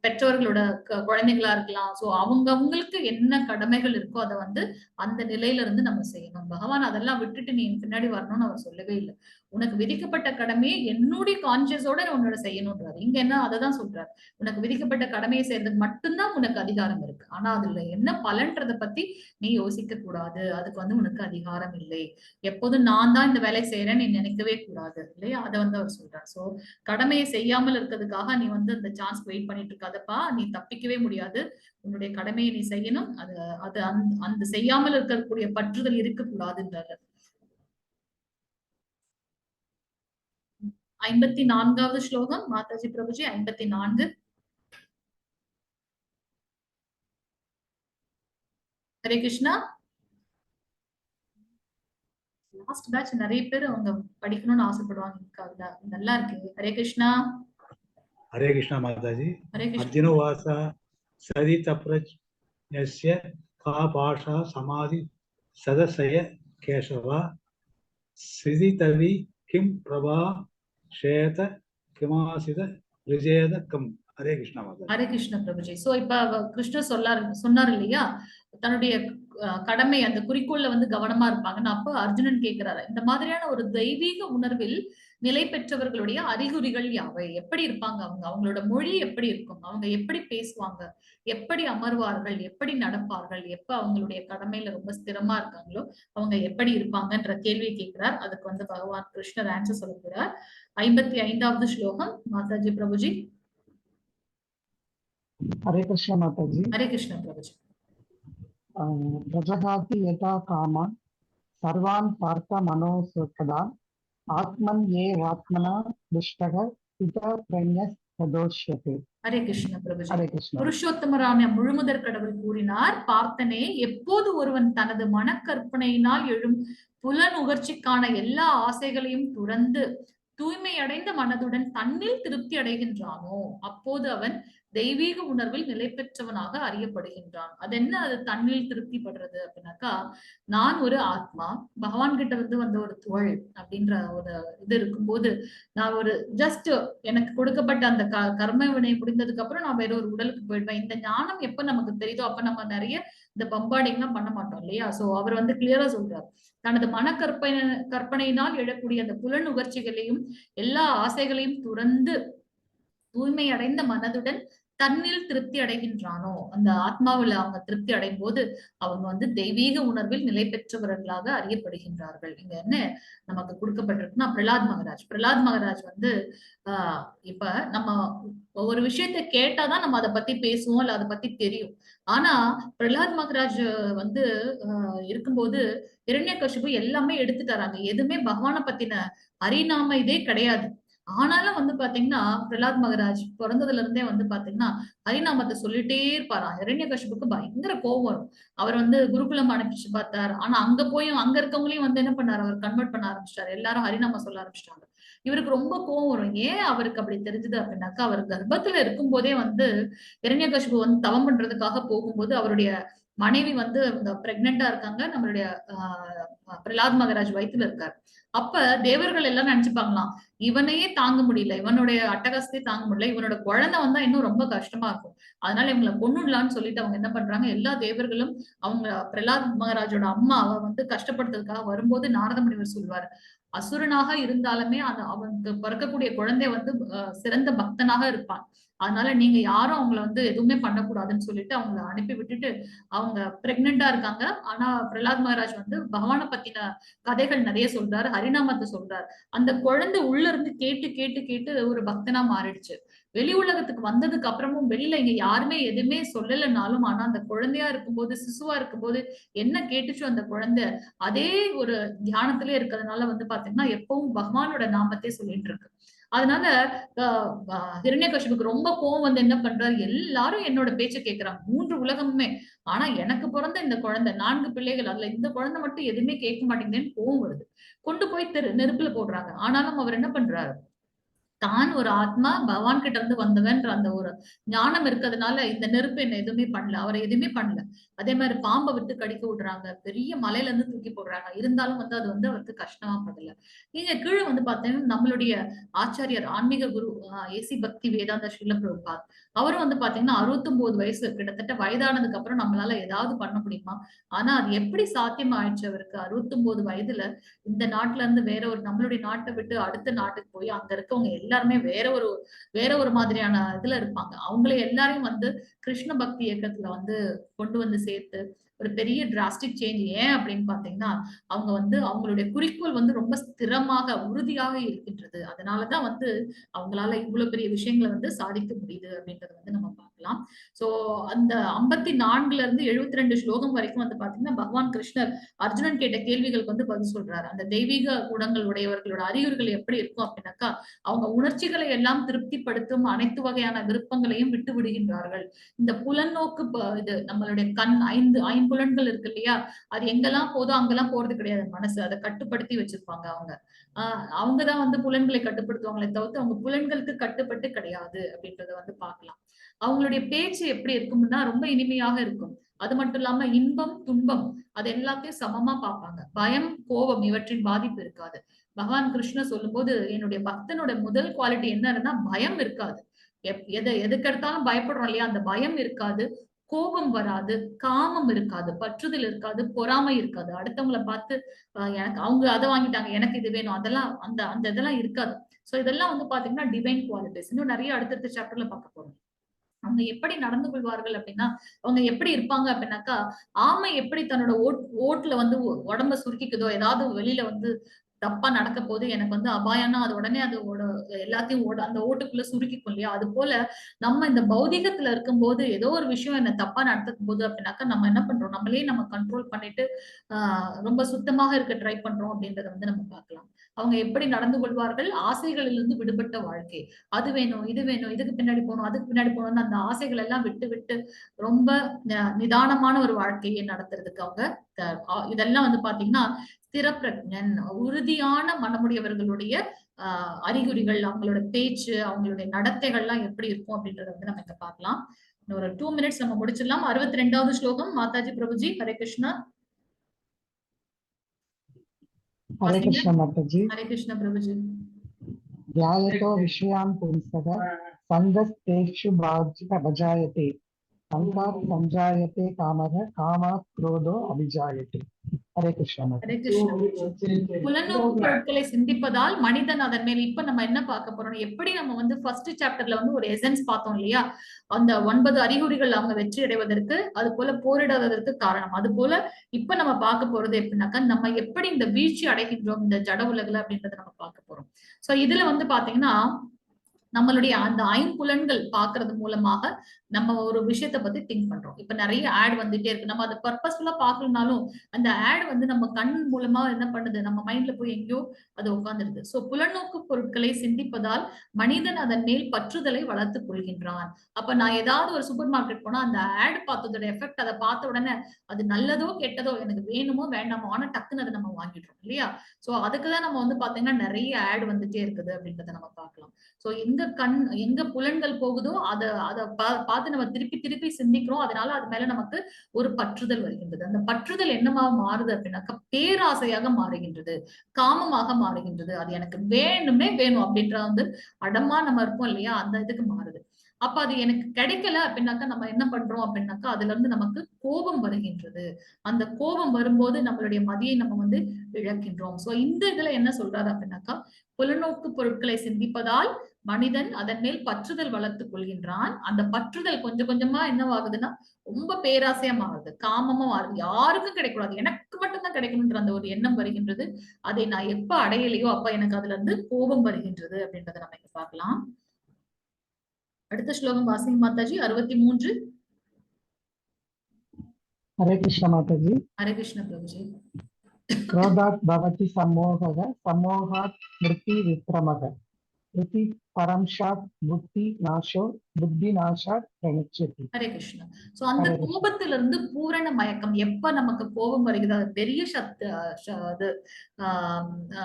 பெற்றோர்களோட குழந்தைகளா இருக்கலாம். சோ அவங்களுக்கு என்ன கடமைகள் இருக்கோ அதை வந்து அந்த நிலையில இருந்து நம்ம செய்யணும். பகவான் அதெல்லாம் விட்டுட்டு நீ பின்னாடி வரணும்னு அவர் சொல்லவே இல்லை. உனக்கு விதிக்கப்பட்ட கடமையை என்னுடைய கான்சியஸோட உன்னோட செய்யணும்ன்றாரு. இங்க என்ன அததான் சொல்றாரு. உனக்கு விதிக்கப்பட்ட கடமையை செய்யறதுக்கு மட்டும்தான் உனக்கு அதிகாரம் இருக்கு. ஆனா அதுல என்ன பலன்றத பத்தி நீ யோசிக்க கூடாது. அதுக்கு வந்து உனக்கு அதிகாரம் இல்லை. எப்போதும் நான் தான் இந்த வேலையை செய்யறேன்னு நீ நினைக்கவே கூடாது இல்லையா? அதை வந்து அவர் சொல்றார். சோ கடமையை செய்யாமல் இருக்கிறதுக்காக நீ வந்து அந்த சான்ஸ் வெயிட் பண்ணிட்டு இருக்காதப்பா. நீ தப்பிக்கவே முடியாது. உன்னுடைய கடமையை நீ செய்யணும். அது அந்த செய்யாமல் இருக்கக்கூடிய பற்றுதல் இருக்கக்கூடாதுன்றாரு. 54வது ஸ்லோகம். மாதாஜி பிரபுஜி 54. ஹரே கிருஷ்ணா. லாஸ்ட் பேட்ச் நிறைய பேர் அவங்க படிக்கணும்னு ஆசைப்படுவாங்க. நல்லா இருக்கு. ஹரே கிருஷ்ணா. ஹரே கிருஷ்ணா மாதாஜி. ஹரே கிருஷ்ணா. அர்ஜுன வாசா சரித பிரஜ்ஞஸ்ய கா பாஷா சமாதி சதசய கேசவா சிதிதவி கிம் பிரபா ஷேத கிமாசித விஜேத கம். ஹரே கிருஷ்ணா மாதாஜி. ஹரே கிருஷ்ண பிரபுஜி. சோ இப்ப கிருஷ்ணர் சொன்னார் இல்லையா, தன்னுடைய கடமை அந்த குறிக்கோள்ல வந்து கவனமா இருப்பாங்கன்னு. அப்ப அர்ஜுனன் கேட்கிறாரு, இந்த மாதிரியான ஒரு தெய்வீக உணர்வில் நிலை பெற்றவர்களுடைய அறிகுறிகள் யாவை? எப்படி இருப்பாங்க அவங்க? அவங்களோட மொழி எப்படி இருக்கும்? அவங்க எப்படி பேசுவாங்க? எப்படி அமர்வார்கள்? எப்படி நடப்பார்கள்? எப்ப அவங்களுடைய கடமையில ரொம்ப ஸ்திரமா இருக்காங்களோ அவங்க எப்படி இருப்பாங்கன்ற கேள்வியை கேட்கிறார். அதுக்கு வந்து பகவான் கிருஷ்ணர் ஆன்சர் சொல்லுகிறார். 55வது ஸ்லோகம். மாதாஜி பிரபுஜி. हरे कृष्ण माताजी. हरे कृष्ण प्रभुजी. प्रजहाति यथा कामान् सर्वान् पार्थ मनोसुखदान् आत्मन् ये आत्मना दुष्टः पिता प्रण्यस् तदोष्यते. ஹரே கிருஷ்ண பிரபுஜி. हरे कृष्ण. புருஷோத்தமரான முழுமுதற் கடவுள் கூறினார், பார்த்தனே, எப்போது ஒருவன் தனது மனக்கற்பனையினால் எழும் புலனுகர்ச்சிக்கான எல்லா ஆசைகளையும் துறந்து தூய்மை அடைந்த மனதுடன் தன்னில் திருப்தி அடைகின்றானோ அப்போது அவன் தெய்வீக உணர்வில் நிலை பெற்றவனாக அறியப்படுகின்றான். அது என்ன, அது தன்னில் திருப்தி படுறது அப்படின்னாக்கா, நான் ஒரு ஆத்மா, பகவான் கிட்ட வந்த ஒரு துகள் அப்படின்ற ஒரு இது இருக்கும்போது, நான் ஒரு ஜஸ்ட் எனக்கு கொடுக்கப்பட்ட அந்த கர்ம வினை முடிந்ததுக்கு அப்புறம் நான் வேற ஒரு உடலுக்கு போயிடுவேன். இந்த ஞானம் எப்ப நமக்கு தெரியுதோ அப்ப நம்ம நிறைய இந்த பம்பாடிங் எல்லாம் பண்ண மாட்டோம் இல்லையா? சோ அவர் கிளியரா சொல்றாரு, தனது கற்பனையினால் எழக்கூடிய அந்த புலன் உணர்ச்சிகளையும் எல்லா ஆசைகளையும் துறந்து தூய்மை அடைந்த மனதுடன் தன்னில் திருப்தி அடைகின்றானோ, அந்த ஆத்மாவில் அவங்க திருப்தி அடையும் போது அவங்க தெய்வீக உணர்வில் நிலை பெற்றவர்களாக அறியப்படுகின்றார்கள். இங்க என்ன நமக்கு கொடுக்கப்பட்டிருக்குன்னா, பிரலாத் மகராஜ் இப்ப நம்ம ஒரு விஷயத்தை கேட்டாதான் நம்ம அதை பத்தி பேசுவோம், இல்ல அதை பத்தி தெரியும். ஆனா பிரலாத் மகராஜ் இருக்கும்போது இரண்யகசிபு எல்லாமே எடுத்து தராங்க. எதுவுமே பகவானை பத்தின அறிநாம இதே கிடையாது. ஆனாலும் பாத்தீங்கன்னா, பிரலாத் மகராஜ் பிறந்ததுல இருந்தே பாத்தீங்கன்னா ஹரிநாமத்தை சொல்லிட்டே இருப்பாராம். இரண்யகசிபுக்கு பயங்கர கோபம் வரும். அவர் குருகுலம் அனுப்பிச்சு பார்த்தார். ஆனா அங்க போயும் அங்க இருக்கவங்களையும் என்ன பண்ணாரு, அவர் கன்வெர்ட் பண்ண ஆரம்பிச்சிட்டாரு. எல்லாரும் ஹரிநாம சொல்ல ஆரம்பிச்சிட்டாங்க. இவருக்கு ரொம்ப கோபம் வரும். ஏன் அவருக்கு அப்படி தெரிஞ்சது அப்படின்னாக்கா, அவர் கர்ப்பத்துல இருக்கும் போதே இரண்யகசிபு தவம் பண்றதுக்காக போகும்போது அவருடைய மனைவி பிரெக்னெண்டா இருக்காங்க. நம்மளுடைய பிரலாத் மகராஜ் வயித்துல இருக்காரு. அப்ப தேவர்கள் எல்லாம் நினைச்சுப்பாங்களாம், இவனையே தாங்க முடியல, இவனுடைய அட்டகாசத்தையே தாங்க முடியல, இவனோட குழந்தை வந்தா இன்னும் ரொம்ப கஷ்டமா இருக்கும், அதனால இவங்களை கொன்னுடலான்னு சொல்லிட்டு அவங்க என்ன பண்றாங்க, எல்லா தேவர்களும் அவங்க பிரலாத் மகராஜோட அம்மாவை கஷ்டப்படுத்துறதுக்காக வரும்போது நாரத முனிவர் சொல்வாரு, அசுரனாக இருந்தாலுமே அவனுக்கு பிறக்கக்கூடிய குழந்தை சிறந்த பக்தனாக இருப்பான், அதனால நீங்க யாரும் அவங்கள எதுவுமே பண்ணக்கூடாதுன்னு சொல்லிட்டு அவங்கள அனுப்பி விட்டுட்டு, அவங்க பிரெக்னெண்டா இருக்காங்க. ஆனா பிரலாத் மகராஜ் பகவானை பத்தின கதைகள் நிறைய சொல்றாரு, ஹரிநாமத்தை சொல்றாரு. அந்த குழந்தை உள்ள இருந்து கேட்டு கேட்டு கேட்டு ஒரு பக்தனா மாறிடுச்சு. வெளி உலகத்துக்கு வந்ததுக்கு அப்புறமும் வெளியில இங்க யாருமே எதுவுமே சொல்லலைனாலும், ஆனா அந்த குழந்தையா இருக்கும்போது, சிசுவா இருக்கும்போது என்ன கேட்டுச்சோ அந்த குழந்தை அதே ஒரு தியானத்திலே இருக்கிறதுனால பாத்தீங்கன்னா எப்பவும் பகவானோட நாமத்தை சொல்லிட்டு இருக்கு. அதனால ஹிரண்யகசிபுக்கு ரொம்ப கோவம் என்ன பண்றாரு, எல்லாரும் என்னோட பேச்சை கேட்கிறாங்க, 3 உலகமுமே, ஆனா எனக்கு பிறந்த இந்த குழந்தை 4 பிள்ளைகள், அதுல இந்த குழந்தை மட்டும் எதுவுமே கேட்க மாட்டேங்குதுன்னு கோவம் வருது. கொண்டு போய் நெருப்புல போடுறாங்க. ஆனாலும் அவர் என்ன பண்றாரு, தான் ஒரு ஆத்மா பகவான் கிட்ட இருந்து வந்தவன்ற அந்த ஒரு ஞானம் இருக்கிறதுனால இந்த நெருப்பு என்ன எதுவுமே பண்ணல, அவரை எதுவுமே பண்ணல. அதே மாதிரி பாம்பை விட்டு கடிக்க விடுறாங்க, பெரிய மலையில இருந்து தூக்கி போடுறாங்க, இருந்தாலும் அது அவருக்கு கஷ்டமா படல. நீங்க கீழே பாத்தீங்கன்னா நம்மளுடைய ஆச்சாரியர் ஆன்மீக குரு ஏசி பக்தி வேதாந்த ஸ்ரீல பிரபுபாத், அவரும் பாத்தீங்கன்னா 69 வயசு கிட்டத்தட்ட வயதானதுக்கு அப்புறம் நம்மளால ஏதாவது பண்ண முடியுமா? ஆனா அது எப்படி சாத்தியம் ஆயிடுச்சு அவருக்கு? 69 வயதுல இந்த நாட்டுல இருந்து வேற ஒரு நம்மளுடைய நாட்டை விட்டு அடுத்த நாட்டுக்கு போய் அங்க இருக்கவங்க எல்லாருமே வேற ஒரு மாதிரியான இதுல இருப்பாங்க. அவங்களே எல்லாரையும் கிருஷ்ண பக்தி இயக்கத்துல கொண்டு சேர்த்து ஒரு பெரிய டிராஸ்டிக் சேஞ்ச். ஏன் அப்படின்னு பாத்தீங்கன்னா, அவங்க அவங்களுடைய குறிக்கோள் ரொம்ப ஸ்திரமாக உறுதியாக இருக்கின்றது. அதனாலதான் அவங்களால இவ்வளவு பெரிய விஷயங்களை சாதிக்க முடியுது அப்படின்றத நம்ம பார்க்கலாம். சோ அந்த 54ல இருந்து 72 ஸ்லோகம் வரைக்கும் பாத்தீங்கன்னா பகவான் கிருஷ்ணர் அர்ஜுனன் கேட்ட கேள்விகளுக்கு பதில் சொல்றாரு. அந்த தெய்வீக குணங்கள் உடையவர்களோட அறிகுறிகள் எப்படி இருக்கும் அப்படின்னாக்கா, அவங்க உணர்ச்சிகளை எல்லாம் திருப்திப்படுத்தும் அனைத்து வகையான விருப்பங்களையும் விட்டு விடுகின்றார்கள். இந்த புலநோக்கு இது நம்மளுடைய கண் ஐம்புலன்கள் இருக்கு இல்லையா, அது எங்கெல்லாம் போதோ அங்கெல்லாம் போறது கிடையாது. மனசு அதை கட்டுப்படுத்தி வச்சிருப்பாங்க. அவங்கதான் புலன்களை கட்டுப்படுத்துவாங்களே தவிர்த்து அவங்க புலன்களுக்கு கட்டுப்பட்டு கிடையாது அப்படின்றத பார்க்கலாம். அவங்களுடைய பேச்சு எப்படி இருக்கும்னா ரொம்ப இனிமையாக இருக்கும். அது மட்டும் இல்லாம இன்பம் துன்பம் அது எல்லாத்தையும் சமமா பார்ப்பாங்க. பயம் கோபம் இவற்றின் பாதிப்பு இருக்காது. பகவான் கிருஷ்ணர் சொல்லும் போது, என்னுடைய பக்தனோட முதல் குவாலிட்டி என்னன்னா பயம் இருக்காது. எதுக்கெடுத்தாலும் பயப்படுறோம் இல்லையா, அந்த பயம் இருக்காது, கோபம் வராது, காமம் இருக்காது, பற்றுதல் இருக்காது, பொறாமை இருக்காது. அடுத்தவங்களை பார்த்து எனக்கு அவங்க அதை வாங்கிட்டாங்க எனக்கு இது வேணும், அதெல்லாம் அந்த இதெல்லாம் இருக்காது. சோ இதெல்லாம் பாத்தீங்கன்னா டிவைன் குவாலிட்டிஸ். இன்னும் நிறைய அடுத்தடுத்த சாப்டர்ல பார்க்க போறோம். அவங்க எப்படி நடந்து கொள்வார்கள் அப்படின்னா, அவங்க எப்படி இருப்பாங்க அப்படின்னாக்கா, ஆமை எப்படி தன்னோட ஓட்டுல உடம்ப சுருக்கிக்குதோ, ஏதாவது வெளியில தப்பா நடக்க போது எனக்கு அபாயம்னா அது உடனே அதோட எல்லாத்தையும் அந்த ஓட்டுக்குள்ள சுருக்கிக்கும் இல்லையா, அது போல நம்ம இந்த பௌதிகத்துல இருக்கும்போது ஏதோ ஒரு விஷயம் என்ன தப்பா நடக்கும் போது அப்படின்னாக்கா நம்ம என்ன பண்றோம், நம்மளே நம்ம கண்ட்ரோல் பண்ணிட்டு ரொம்ப சுத்தமாக இருக்க ட்ரை பண்றோம் அப்படின்றத நம்ம பார்க்கலாம். அவங்க எப்படி நடந்து கொள்வார்கள், ஆசைகளிலிருந்து விடுபட்ட வாழ்க்கை. அது வேணும், இது வேணும், இதுக்கு பின்னாடி போகணும், அதுக்கு பின்னாடி போகணும்னு அந்த ஆசைகள் எல்லாம் விட்டு ரொம்ப நிதானமான ஒரு வாழ்க்கையை நடத்துறதுக்கு அவங்க இதெல்லாம் பாத்தீங்கன்னா ஸ்திரப்பிரஜன் உறுதியான மனமுடையவர்களுடைய அறிகுறிகள், அவங்களோட பேச்சு, அவங்களுடைய நடத்தைகள்லாம் எப்படி இருக்கும் அப்படின்றத வந்து நம்ம இங்க பார்க்கலாம். ஒரு 2 minutes நம்ம முடிச்சிடலாம். 62வது ஸ்லோகம் மாதாஜி பிரபுஜி. ஹரே கிருஷ்ணா. हरे कृष्ण माताजी। हरे कृष्ण प्रभुजी। ध्यायतो विषयान् पुंसः सङ्गस्तेषु भजायते संगात् संजायते कामः कामात् क्रोधो अभिजायते। हरे कृष्ण हरे कृष्ण। புலனோக்கு பொருட்களை சிந்திப்பதால் மனிதன் அதன் மேல் இப்ப நம்ம என்ன பார்க்க போறோம், எப்படி நம்ம வந்து ஃபர்ஸ்ட் சாப்டர்ல வந்து ஒரு எசன்ஸ் பார்த்தோம் இல்லையா, அந்த 9 அறிகுறிகள் அவங்க வெற்றி அடைவதற்கு, அது போல போரிடாததற்கு காரணம். அது போல இப்ப நம்ம பார்க்க போறது எப்படின்னாக்கா, நம்ம எப்படி இந்த வீழ்ச்சி அடைகின்றோம் இந்த ஜட உலகுல அப்படின்றத நம்ம பார்க்க போறோம். சோ இதுல வந்து பாத்தீங்கன்னா நம்மளுடைய அந்த ஐம்புலன்கள் பாக்குறது மூலமாக நம்ம ஒரு விஷயத்த பத்தி திங்க் பண்றோம். இப்ப நிறைய ஆட் வந்துட்டே இருக்கு. நம்ம அதை பர்பஸ்ஃபுல்லா பாக்கலனாலும் அந்த ஆட் வந்து நம்ம கண் மூலமா என்ன பண்ணுது, நம்ம மைண்ட்ல போய் எங்கேயோ அது உட்கார்ந்துருது. சோ புலனோக்கு பொருட்களை சிந்திப்பதால் மனிதன் அதன் மேல் பற்றுதலை வளர்த்துக் கொள்கின்றான். அப்ப நான் ஏதாவது ஒரு சூப்பர் மார்க்கெட் போனா அந்த ஆட் பார்த்ததோட எஃபெக்ட், அதை பார்த்த உடனே அது நல்லதோ கெட்டதோ எனக்கு வேணுமோ வேண்டாமோ ஆனா டக்குன்னு அதை நம்ம வாங்கிடுறோம் இல்லையா. சோ அதுக்குதான் நம்ம வந்து பாத்தீங்கன்னா நிறைய ஆட் வந்துட்டே இருக்குது அப்படின்றத நம்ம பார்க்கலாம். சோ எங்க புலன்கள் போகுதோ அதை பார்த்து நம்ம திருப்பி திருப்பி சிந்திக்கிறோம். அதனால அது மேல நமக்கு ஒரு பற்றுதல் வருகின்றது. அந்த பற்றுதல் என்னமா மாறுது அப்படின்னாக்கா பேராசையாக மாறுகின்றது, காமமாக மாறுகின்றது. அது எனக்கு வேணுமே வேணும் அப்படின்ற வந்து அடமா நம்ம இருப்போம் இல்லையா, அந்த இதுக்கு மாறுது. அப்ப அது எனக்கு கிடைக்கல அப்படின்னாக்கா நம்ம என்ன பண்றோம் அப்படின்னாக்கா அதுல இருந்து நமக்கு கோபம் வருகின்றது. அந்த கோபம் வரும்போது நம்மளுடைய மதியை நம்ம வந்து இழக்கின்றோம். சோ இந்த இதுல என்ன சொல்றாரு அப்படின்னாக்கா, புலனோக்கு பொருட்களை சிந்திப்பதால் மனிதன் அதன் மேல் பற்றுதல் வளர்த்துக் கொள்கின்றான். அந்த பற்றுதல் கொஞ்சம் கொஞ்சமா என்னவாகுதுன்னா ரொம்ப பேராசையா மாறுது, காமமா மாறுது. யாருக்கும் கிடைக்கூடாது, எனக்கு மட்டும்தான் கிடைக்கணும்ன்ற அந்த ஒரு எண்ணம் வருகின்றது. அதை நான் எப்ப அடையலையோ அப்ப எனக்கு அதுல இருந்து கோபம் வருகின்றது அப்படின்றத நம்ம இங்க பார்க்கலாம். அடுத்த ஸ்லோகம் வாசிங்க மாதாஜி. 63. हरे कृष्ण माताजी। हरे कृष्ण प्रभुजी। क्रोधात् भवति सम्मोहः सम्मोहात् स्मृतिविभ्रमः स्मृति परंशात् बुद्धिनाशात् प्रणश्यति। ஹரே கிருஷ்ணா. சோ அந்த கோபத்துல இருந்து பூரண மயக்கம். எப்ப நமக்கு கோபம் வருகிறது, அது பெரிய அது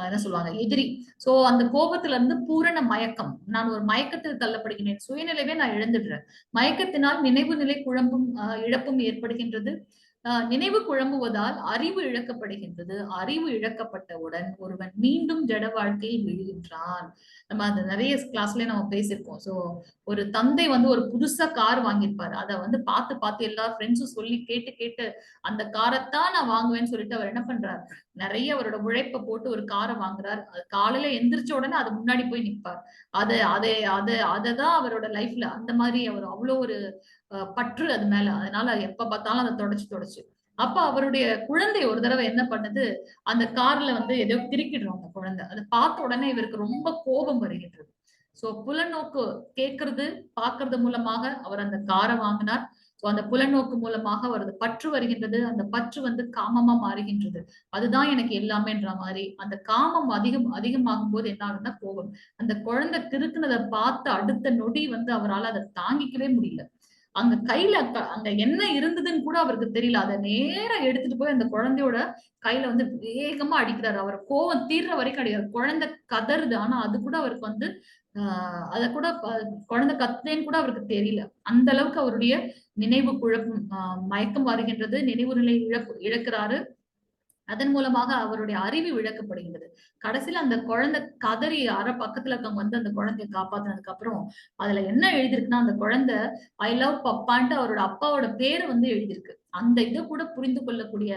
என்ன சொல்லுவாங்க, எதிரி. சோ அந்த கோபத்துல இருந்து பூரண மயக்கம், நான் ஒரு மயக்கத்தில் தள்ளப்படுகிறேன், சுயநிலைவே நான் இழந்துடுறேன். மயக்கத்தினால் நினைவு நிலை குழம்பும் இழப்பும் ஏற்படுகின்றது. நினைவு குழம்புவதால் அறிவு இழக்கப்படுகின்றது. அறிவு இழக்கப்பட்டவுடன் ஒருவன் மீண்டும் ஜட வாழ்க்கையில் விழுகின்றான். நம்ம அந்த நிறைய கிளாஸ்லயே நம்ம பேசியிருக்கோம். சோ ஒரு தந்தை வந்து ஒரு புதுசா கார் வாங்கியிருப்பாரு. அதை வந்து பார்த்து பார்த்து எல்லா ஃப்ரெண்ட்ஸும் சொல்லி கேட்டு கேட்டு அந்த காரைத்தான் நான் வாங்குவேன்னு சொல்லிட்டு அவர் என்ன பண்றாரு, நிறைய அவரோட உழைப்பை போட்டு ஒரு காரை வாங்குறாரு. அது காலையில எந்திரிச்ச உடனே அது முன்னாடி போய் நிற்பார். அததான் அவரோட லைஃப்ல அந்த மாதிரி அவர் அவ்வளவு ஒரு பற்று அது மேல. அதனால எப்ப பார்த்தாலும் அதை தொடச்சு அப்ப அவருடைய குழந்தை ஒரு தடவை என்ன பண்ணுது, அந்த கார்ல வந்து ஏதோ கிறுக்கிடுறோம் அந்த குழந்தை. அதை பார்த்த உடனே இவருக்கு ரொம்ப கோபம் வருகின்றது. சோ புலநோக்கு கேட்கறது பாக்குறது மூலமாக அவர் அந்த காரை வாங்கினார். சோ அந்த புலநோக்கு மூலமாக அவரது பற்று வருகின்றது. அந்த பற்று வந்து காமமா மாறுகின்றது. அதுதான் எனக்கு எல்லாமேன்ற மாதிரி அந்த காமம் அதிகமாகும் போது என்ன ஆகுதுன்னா கோபம். அந்த குழந்தை கிறுக்குனதை பார்த்து அடுத்த நொடி வந்து அவரால் அதை தாங்கிக்கவே முடியல. அங்க கையில அங்க என்ன இருந்ததுன்னு கூட அவருக்கு தெரியல. அதை நேரா எடுத்துட்டு போய் அந்த குழந்தையோட கையில வந்து வேகமா அடிக்கிறாரு. அவர் கோவம் தீர்ற வரைக்கும் அடிக்கிறார். குழந்தை கதறுது, ஆனா அது கூட அவருக்கு வந்து அத கூட குழந்தை கத்துனேன்னு கூட அவருக்கு தெரியல. அந்த அளவுக்கு அவருடைய நினைவு குழப்பம், மயக்கம் வருகின்றது. நினைவு நிலை இழக்கிறாரு. அதன் மூலமாக அவருடைய அறிவு இழக்கப்படுகின்றது. கடைசியில அந்த குழந்தை கதறி பக்கத்துல இருக்கவங்க வந்து அந்த குழந்தைய காப்பாத்தினதுக்கு அப்புறம் அதுல என்ன எழுதிருக்குன்னா, அந்த குழந்தை ஐ லவ் பப்பான்ட்டு அவரோட அப்பாவோட பேரை வந்து எழுதியிருக்கு. அந்த இதை கூட புரிந்து கொள்ளக்கூடிய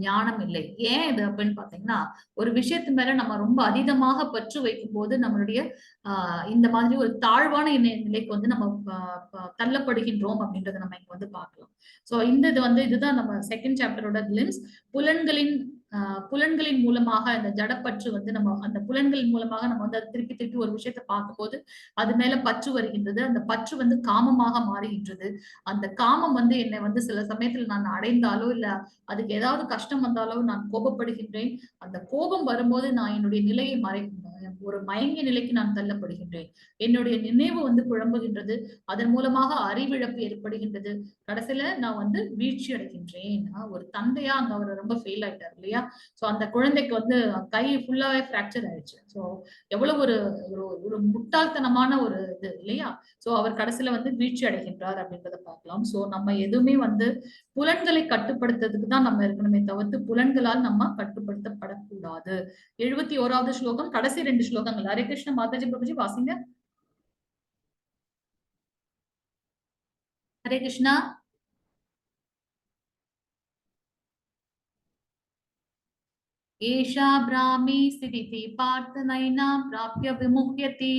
ஞானம் இல்லை. ஏன் இது அப்படின்னு பாத்தீங்கன்னா, ஒரு விஷயத்து மேல நம்ம ரொம்ப அதீதமாக பற்று வைக்கும் போது நம்மளுடைய இந்த மாதிரி ஒரு தாழ்வான நிலைக்கு வந்து நம்ம தள்ளப்படுகின்றோம் அப்படின்றத நம்ம இங்க வந்து பார்க்கலாம். சோ இந்த இது வந்து இதுதான் நம்ம செகண்ட் சாப்டரோட கிளிம்ஸ். புலன்களின் மூலமாக இந்த ஜடப்பற்று வந்து நம்ம அந்த புலன்களின் மூலமாக நம்ம வந்து திருப்பி திருப்பி ஒரு விஷயத்த பார்க்கும்போது அது மேல பற்று வருகின்றது. அந்த பற்று வந்து காமமாக மாறுகின்றது. அந்த காமம் வந்து என்னை வந்து சில சமயத்துல நான் அடைந்தாலோ இல்ல அதுக்கு ஏதாவது கஷ்டம் வந்தாலோ நான் கோபப்படுகின்றேன். அந்த கோபம் வரும்போது நான் என்னுடைய நிலையை ஒரு மயங்கிய நிலைக்கு நான் தள்ளப்படுகின்றேன். என்னுடைய நினைவு வந்து குழம்புகின்றது. அதன் மூலமாக அறிவிழப்பு ஏற்படுகின்றது. கடைசியில நான் வந்து வீழ்ச்சி அடைகின்றேன். ஒரு தந்தையா அங்க அவர் ரொம்ப ஃபெயில் ஆயிட்டார் இல்லையா? சோ அந்த குழந்தைக்கு வந்து கை ஃபுல்லாவே பிராக்சர் ஆயிடுச்சு. சோ எவ்வளவு ஒரு ஒரு முட்டாள்தனமான ஒரு இது இல்லையா? சோ அவர் கடைசியில வந்து வீழ்ச்சி அடைகின்றார் அப்படின்றத பார்க்கலாம். சோ நம்ம எதுவுமே வந்து புலன்களை கட்டுப்படுத்துறதுக்கு தான் நம்ம இருக்கணுமே தவிர்த்து புலன்களால் நம்ம கட்டுப்படுத்தப்படக்கூடாது. 71வது ஸ்லோகம், கடைசி 2 ஸ்லோகங்கள். ஹரே கிருஷ்ண மாதாஜி பிரபுஜி வாசிங்க. ஹரே கிருஷ்ணா. एषा ब्राह्मी स्थितिति पार्थ नैनां प्राप्य विमुह्यति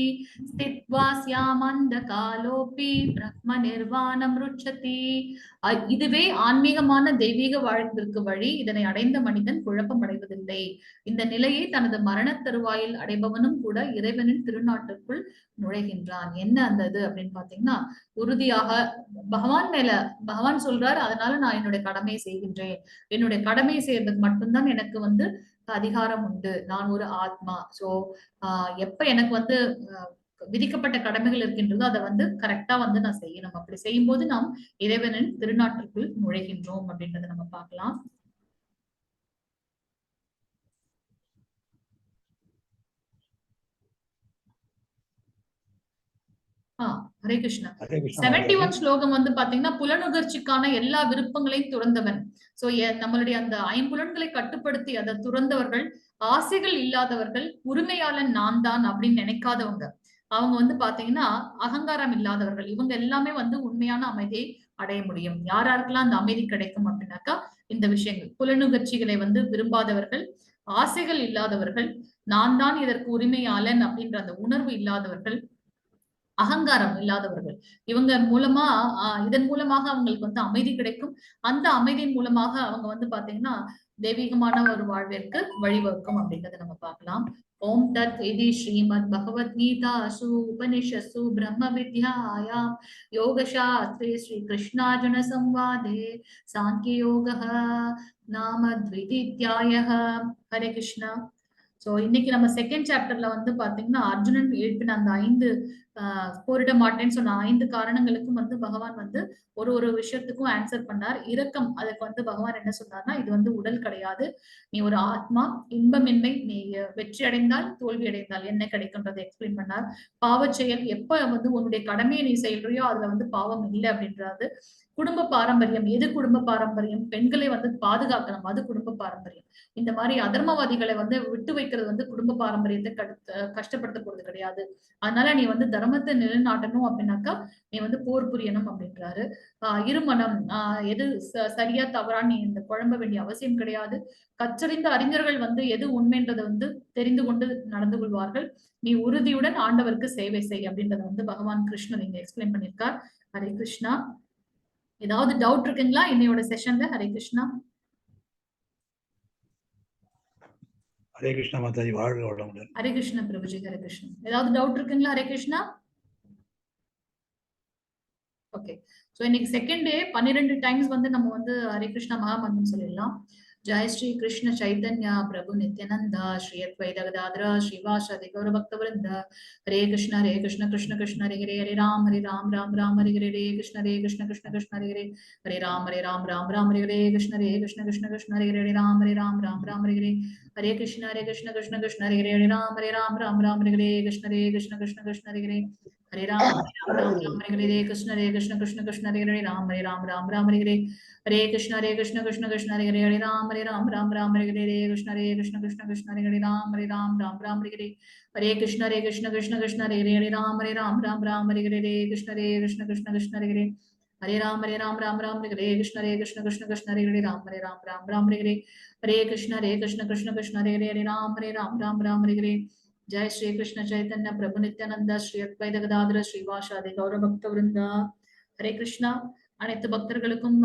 स्थित्वा स्यामन्धकालोऽपि ब्रह्म निर्वाणं रुच्छति. இதுவே ஆன்மீகமான தெய்வீக வாழ்விற்கு வழி. இதனை அடைந்த மனிதன் குழப்பம் அடைவதில்லை. இந்த நிலையை தனது மரண தருவாயில் அடைபவனும் கூட இறைவனின் திருநாட்டுக்குள் நுழைகின்றான். என்ன அந்த இது அப்படின்னு பாத்தீங்கன்னா, உறுதியாக பகவான் சொல்றாரு, அதனால நான் என்னுடைய கடமையை செய்கின்றேன். என்னுடைய கடமையை செய்யறதுக்கு மட்டும்தான் எனக்கு வந்து அதிகாரம் உண்டு. நான் ஒரு ஆத்மா. சோ எப்ப எனக்கு வந்து விதிக்கப்பட்ட கடமைகள் இருக்கின்றதோ அதை வந்து கரெக்டா வந்து நான் செய்யணும். அப்படி செய்யும் போது நாம் இறைவனின் திருநாட்டிற்குள் நுழைகின்றோம் அப்படின்றத நம்ம பார்க்கலாம். ஹரே கிருஷ்ணா. 71 ஸ்லோகம் வந்து பாத்தீங்கன்னா, புலனுகர்ச்சிக்கான எல்லா விருப்பங்களையும் துறந்தவன். சோ நம்மளுடைய அந்த ஐம்புலன்களை கட்டுப்படுத்தி அதை துறந்தவர்கள், ஆசைகள் இல்லாதவர்கள், உரிமையாளன் நான் தான் அப்படின்னு நினைக்காதவங்க, அவங்க வந்து பாத்தீங்கன்னா அகங்காரம் இல்லாதவர்கள். இவங்க எல்லாமே வந்து உண்மையான அமைதியை அடைய முடியும். யாராருக்கெல்லாம் அந்த அமைதி கிடைக்கும் அப்படின்னாக்கா, இந்த விஷயங்கள் புலனுகர்ச்சிகளை வந்து விரும்பாதவர்கள், ஆசைகள் இல்லாதவர்கள், நான் தான் இதற்கு உரிமையாளன் அப்படின்ற அந்த உணர்வு இல்லாதவர்கள், அகங்காரம் இல்லாதவர்கள். இவங்க மூலமா இதன் மூலமாக அவங்களுக்கு வந்து அமைதி கிடைக்கும். அந்த அமைதியின் மூலமாக அவங்க வந்து பாத்தீங்கன்னா தெய்வீகமான ஒரு வாழ்விற்கு வழிவகுக்கும் அப்படிங்கறத நம்ம பார்க்கலாம். ஓம் தத் இதி ஸ்ரீமத் பகவத்கீதாசு உபனிஷத்சு பிரம்ம வித்யாயாம் யோகசாஸ்திரே ஸ்ரீ கிருஷ்ணார்ஜுன சம்வாதே சாங்கிய யோகः நாம த்விதீத்யாயः. ஹரே கிருஷ்ணா. சோ இன்னைக்கு நம்ம செகண்ட் சாப்டர்ல வந்து பாத்தீங்கன்னா, அர்ஜுனன் எழுப்பின அந்த 5 போரிட மாட்டேன்னு சொன்ன 5 காரணங்களுக்கும் வந்து பகவான் வந்து ஒரு விஷயத்துக்கும் ஆன்சர் பண்ணார். இரக்கம், அதுக்கு வந்து பகவான் என்ன சொன்னார்னா, இது வந்து உடல் கிடையாது, நீ ஒரு ஆத்மா, இன்பமின்மை, நீ வெற்றி அடைந்தால் தோல்வி அடைந்தால் என்ன கிடைக்கும்ன்றதை எக்ஸ்பிளைன் பண்ணார். பாவச் செயல், எப்ப வந்து உன்னுடைய கடமையை நீ செய்யறியோ அதுல வந்து பாவம் இல்லை அப்படின்றது. குடும்ப பாரம்பரியம், எது குடும்ப பாரம்பரியம்? பெண்களை வந்து பாதுகாக்கணும், அது குடும்ப பாரம்பரியம். இந்த மாதிரி அதர்மவாதிகளை வந்து விட்டு வைக்கிறது வந்து குடும்ப பாரம்பரியத்தை கஷ்டப்படுத்த போறது கிடையாது. அதனால நீ வந்து தர்மத்தை நிலைநாட்டணும் அப்படின்னாக்கா நீ வந்து போர் புரியணும் அப்படின்றாரு. இருமனம், எது சரியா தவறா நீ இந்த குழம்ப வேண்டிய அவசியம் கிடையாது. கற்றறிந்த அறிஞர்கள் வந்து எது உண்மைன்றதை வந்து தெரிந்து கொண்டு நடந்து கொள்வார்கள். நீ உறுதியுடன் ஆண்டவருக்கு சேவை செய் அப்படின்றத வந்து பகவான் கிருஷ்ணன் இங்க எக்ஸ்பிளைன் பண்ணியிருக்கார். ஹரே கிருஷ்ணா. ஏதாவது டவுட் இருக்குங்களா இன்னையோட செஷன்ல? ஹரே கிருஷ்ணா. ஹரே கிருஷ்ணா மாதாஜி, வாழ்க வளமுடன். ஹரே கிருஷ்ணா பிரபுஜி. ஹரே கிருஷ்ணா. ஏதாவது டவுட் இருக்குங்களா? ஹரே கிருஷ்ணா. ஓகே. சோ இன்னைக்கு செகண்ட் டே 12 டைம்ஸ் வந்து நம்ம வந்து ஹரே கிருஷ்ணா மகாமந்திரம் சொல்லிடலாம். जय श्री कृष्ण चैतन्य प्रभु नित्यानंद श्री अद्वैत गदाधर श्रीवासादि गौर भक्त वृंद. हरे कृष्ण कृष्ण कृष्ण हरे हरे, हरे राम राम राम हरे हरे, हरे कृष्ण कृष्ण कृष्ण हरे हरे, हरे राम राम हरे हरे, कृष्ण कृष्ण कृष्ण हरे हरे, हरे राम राम हरे हरे, हरे कृष्ण कृष्ण कृष्ण हरे हरे, हरे राम राम हरे हरे, कृष्ण कृष्ण कृष्ण हरे हरे, हरे राम हरे हरे, कृष्ण कृष्ण कृष्ण हरे हरे, राम राम हरे हरे, हरे कृष्ण कृष्ण कृष्ण हरे हरे, हरे राम राम हरे हरे, कृष्ण कृष्ण कृष्ण हरे हरे, राम राम हरे हरे, हरे कृष्ण कृष्ण कृष्ण हरे हरे, हरे राम राम हरे हरे, कृष्ण कृष्ण कृष्ण हरे हरे, हरे राम हरे हरे, कृष्ण कृष्ण कृष्ण हरे हरे, राम राम हरे हरे, हरे कृष्ण कृष्ण कृष्ण हरे हरे, हरे राम हरे हरे. जय श्री कृष्ण चैतन्य प्रभु नित्यानंद श्री अद्वैत गदाधर श्रीवासादि गौर भक्त वृंद. हरे कृष्णा. அனைத்து பக்தர்களுக்கும்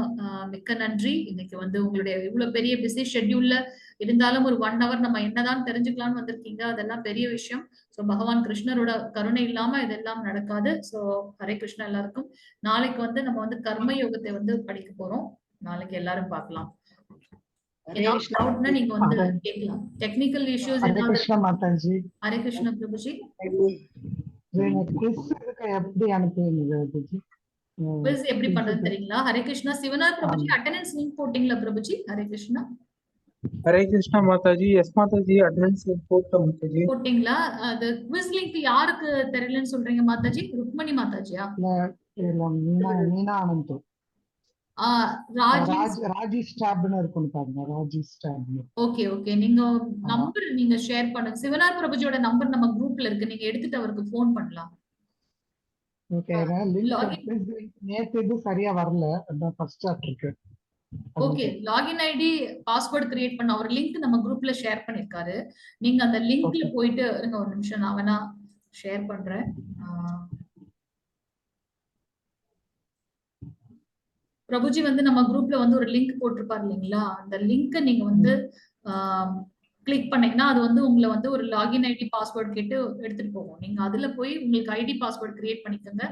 மிக்க நன்றி. இன்னைக்கு வந்து உங்களுடைய இவ்வளவு பெரிய பிஸி ஷெட்யூல்ல இருந்தாலும் ஒரு 1 hour நம்ம என்னதான் தெரிஞ்சுக்கலாம்னு வந்திருக்கீங்க. அதெல்லாம் பெரிய விஷயம். சோ பகவான் கிருஷ்ணரோட கருணை இல்லாம இதெல்லாம் நடக்காது. சோ ஹரே கிருஷ்ணா எல்லாருக்கும். நாளைக்கு வந்து நம்ம வந்து கர்ம யோகத்தை வந்து படிக்க போறோம். நாளைக்கு எல்லாரும் பார்க்கலாம். ஹரே ஏதாவது கிருஷ்ணா டவுட்னா நீங்க வந்து ஹரே- கேட்கலாம். டெக்னிக்கல் இஷ்யூஸ் ஹரே ஏதாவது கிருஷ்ணா மாதாஜி. ஹரே கிருஷ்ணா பிரபுஜி. குவிஸ் இதுக்கு எப்படி அனுப்புவீங்க பிரபுஜி? குவிஸ் எப்படி quiz பண்றது க்கு. தெரியுங்களா? ஹரே கிருஷ்ணா சிவனார் பிரபுஜி அட்டெண்டன்ஸ் லிங்க் போட்டீங்களா பிரபுஜி? ஹரே கிருஷ்ணா हरे कृष्णा माता जी। यस माता जी, अटेंडेंस रिपोर्ट का माता जी। போட்டீங்களா? அது குவிஸ் லிங்க் யாருக்கு தெரியலன்னு சொல்றீங்க மாதாஜி? ருக்மணி மாதாஜியா? இல்ல மீனா ஆனந்த். ராஜி. ராஜேஷ் டேப்னு இருக்கும் பாருங்க, ராஜேஷ் டேப்னு. ஓகே ஓகே, நீங்க நம்பர் நீங்க ஷேர் பண்ணுங்க. சிவனார் பிரபுஜியோட நம்பர் நம்ம குரூப்ல இருக்கு, நீங்க எடுத்துட்டு அவருக்கு ஃபோன் பண்ணலாம். ஓகே, லிங்க் நேத்து இது சரியா வரல, அதான் ஃபர்ஸ்ட் சாப்டருக்கு. Okay, login ID password create பண்ண ஒரு லிங்க் நம்ம குரூப்ல ஷேர் பண்ணிருக்காரு. நீங்க அந்த லிங்க்ல போயிட்டு இருங்க, ஒரு நிமிஷம் நான் வேணா ஷேர் பண்றேன். பிரபுஜி வந்து நம்ம குரூப்ல வந்து ஒரு லிங்க் போட்டிருப்பாரு இல்லைங்களா? அந்த லிங்கை நீங்க வந்து கிளிக் பண்ணீங்கன்னா அது வந்து உங்களை வந்து ஒரு லாகின் ஐடி பாஸ்வேர்ட் கேட்டு எடுத்துட்டு போகும். நீங்க அதுல போய் உங்களுக்கு ஐடி பாஸ்வேர்ட் கிரியேட் பண்ணிக்கோங்க.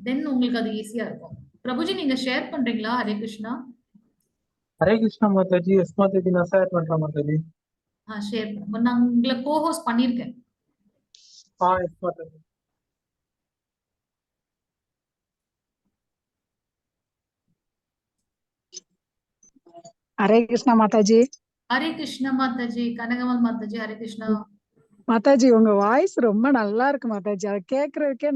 தென் உங்களுக்கு அது ஈஸியா இருக்கும். பிரபுஜி நீங்க ஷேர் பண்றீங்களா? ஹரே கிருஷ்ணா. हरे कृष्णा माता जी। यस माता जी, நான் ஷேர் பண்றேன் மாதா जी। ஷேர் பண்ணுங்க. நான் உங்களை கோஹோஸ்ட் பண்ணிருக்கேன். எஸ் மாதா जी। ஹரே கிருஷ்ணா மாதாஜி. ஹரே கிருஷ்ணா மாதாஜி. கனகமல் மாதாஜி. ஹரே கிருஷ்ணா மாதாஜி, உங்க வாய்ஸ் ரொம்ப நல்லா இருக்கு மாதாஜி, அதை கேக்குறதுக்கே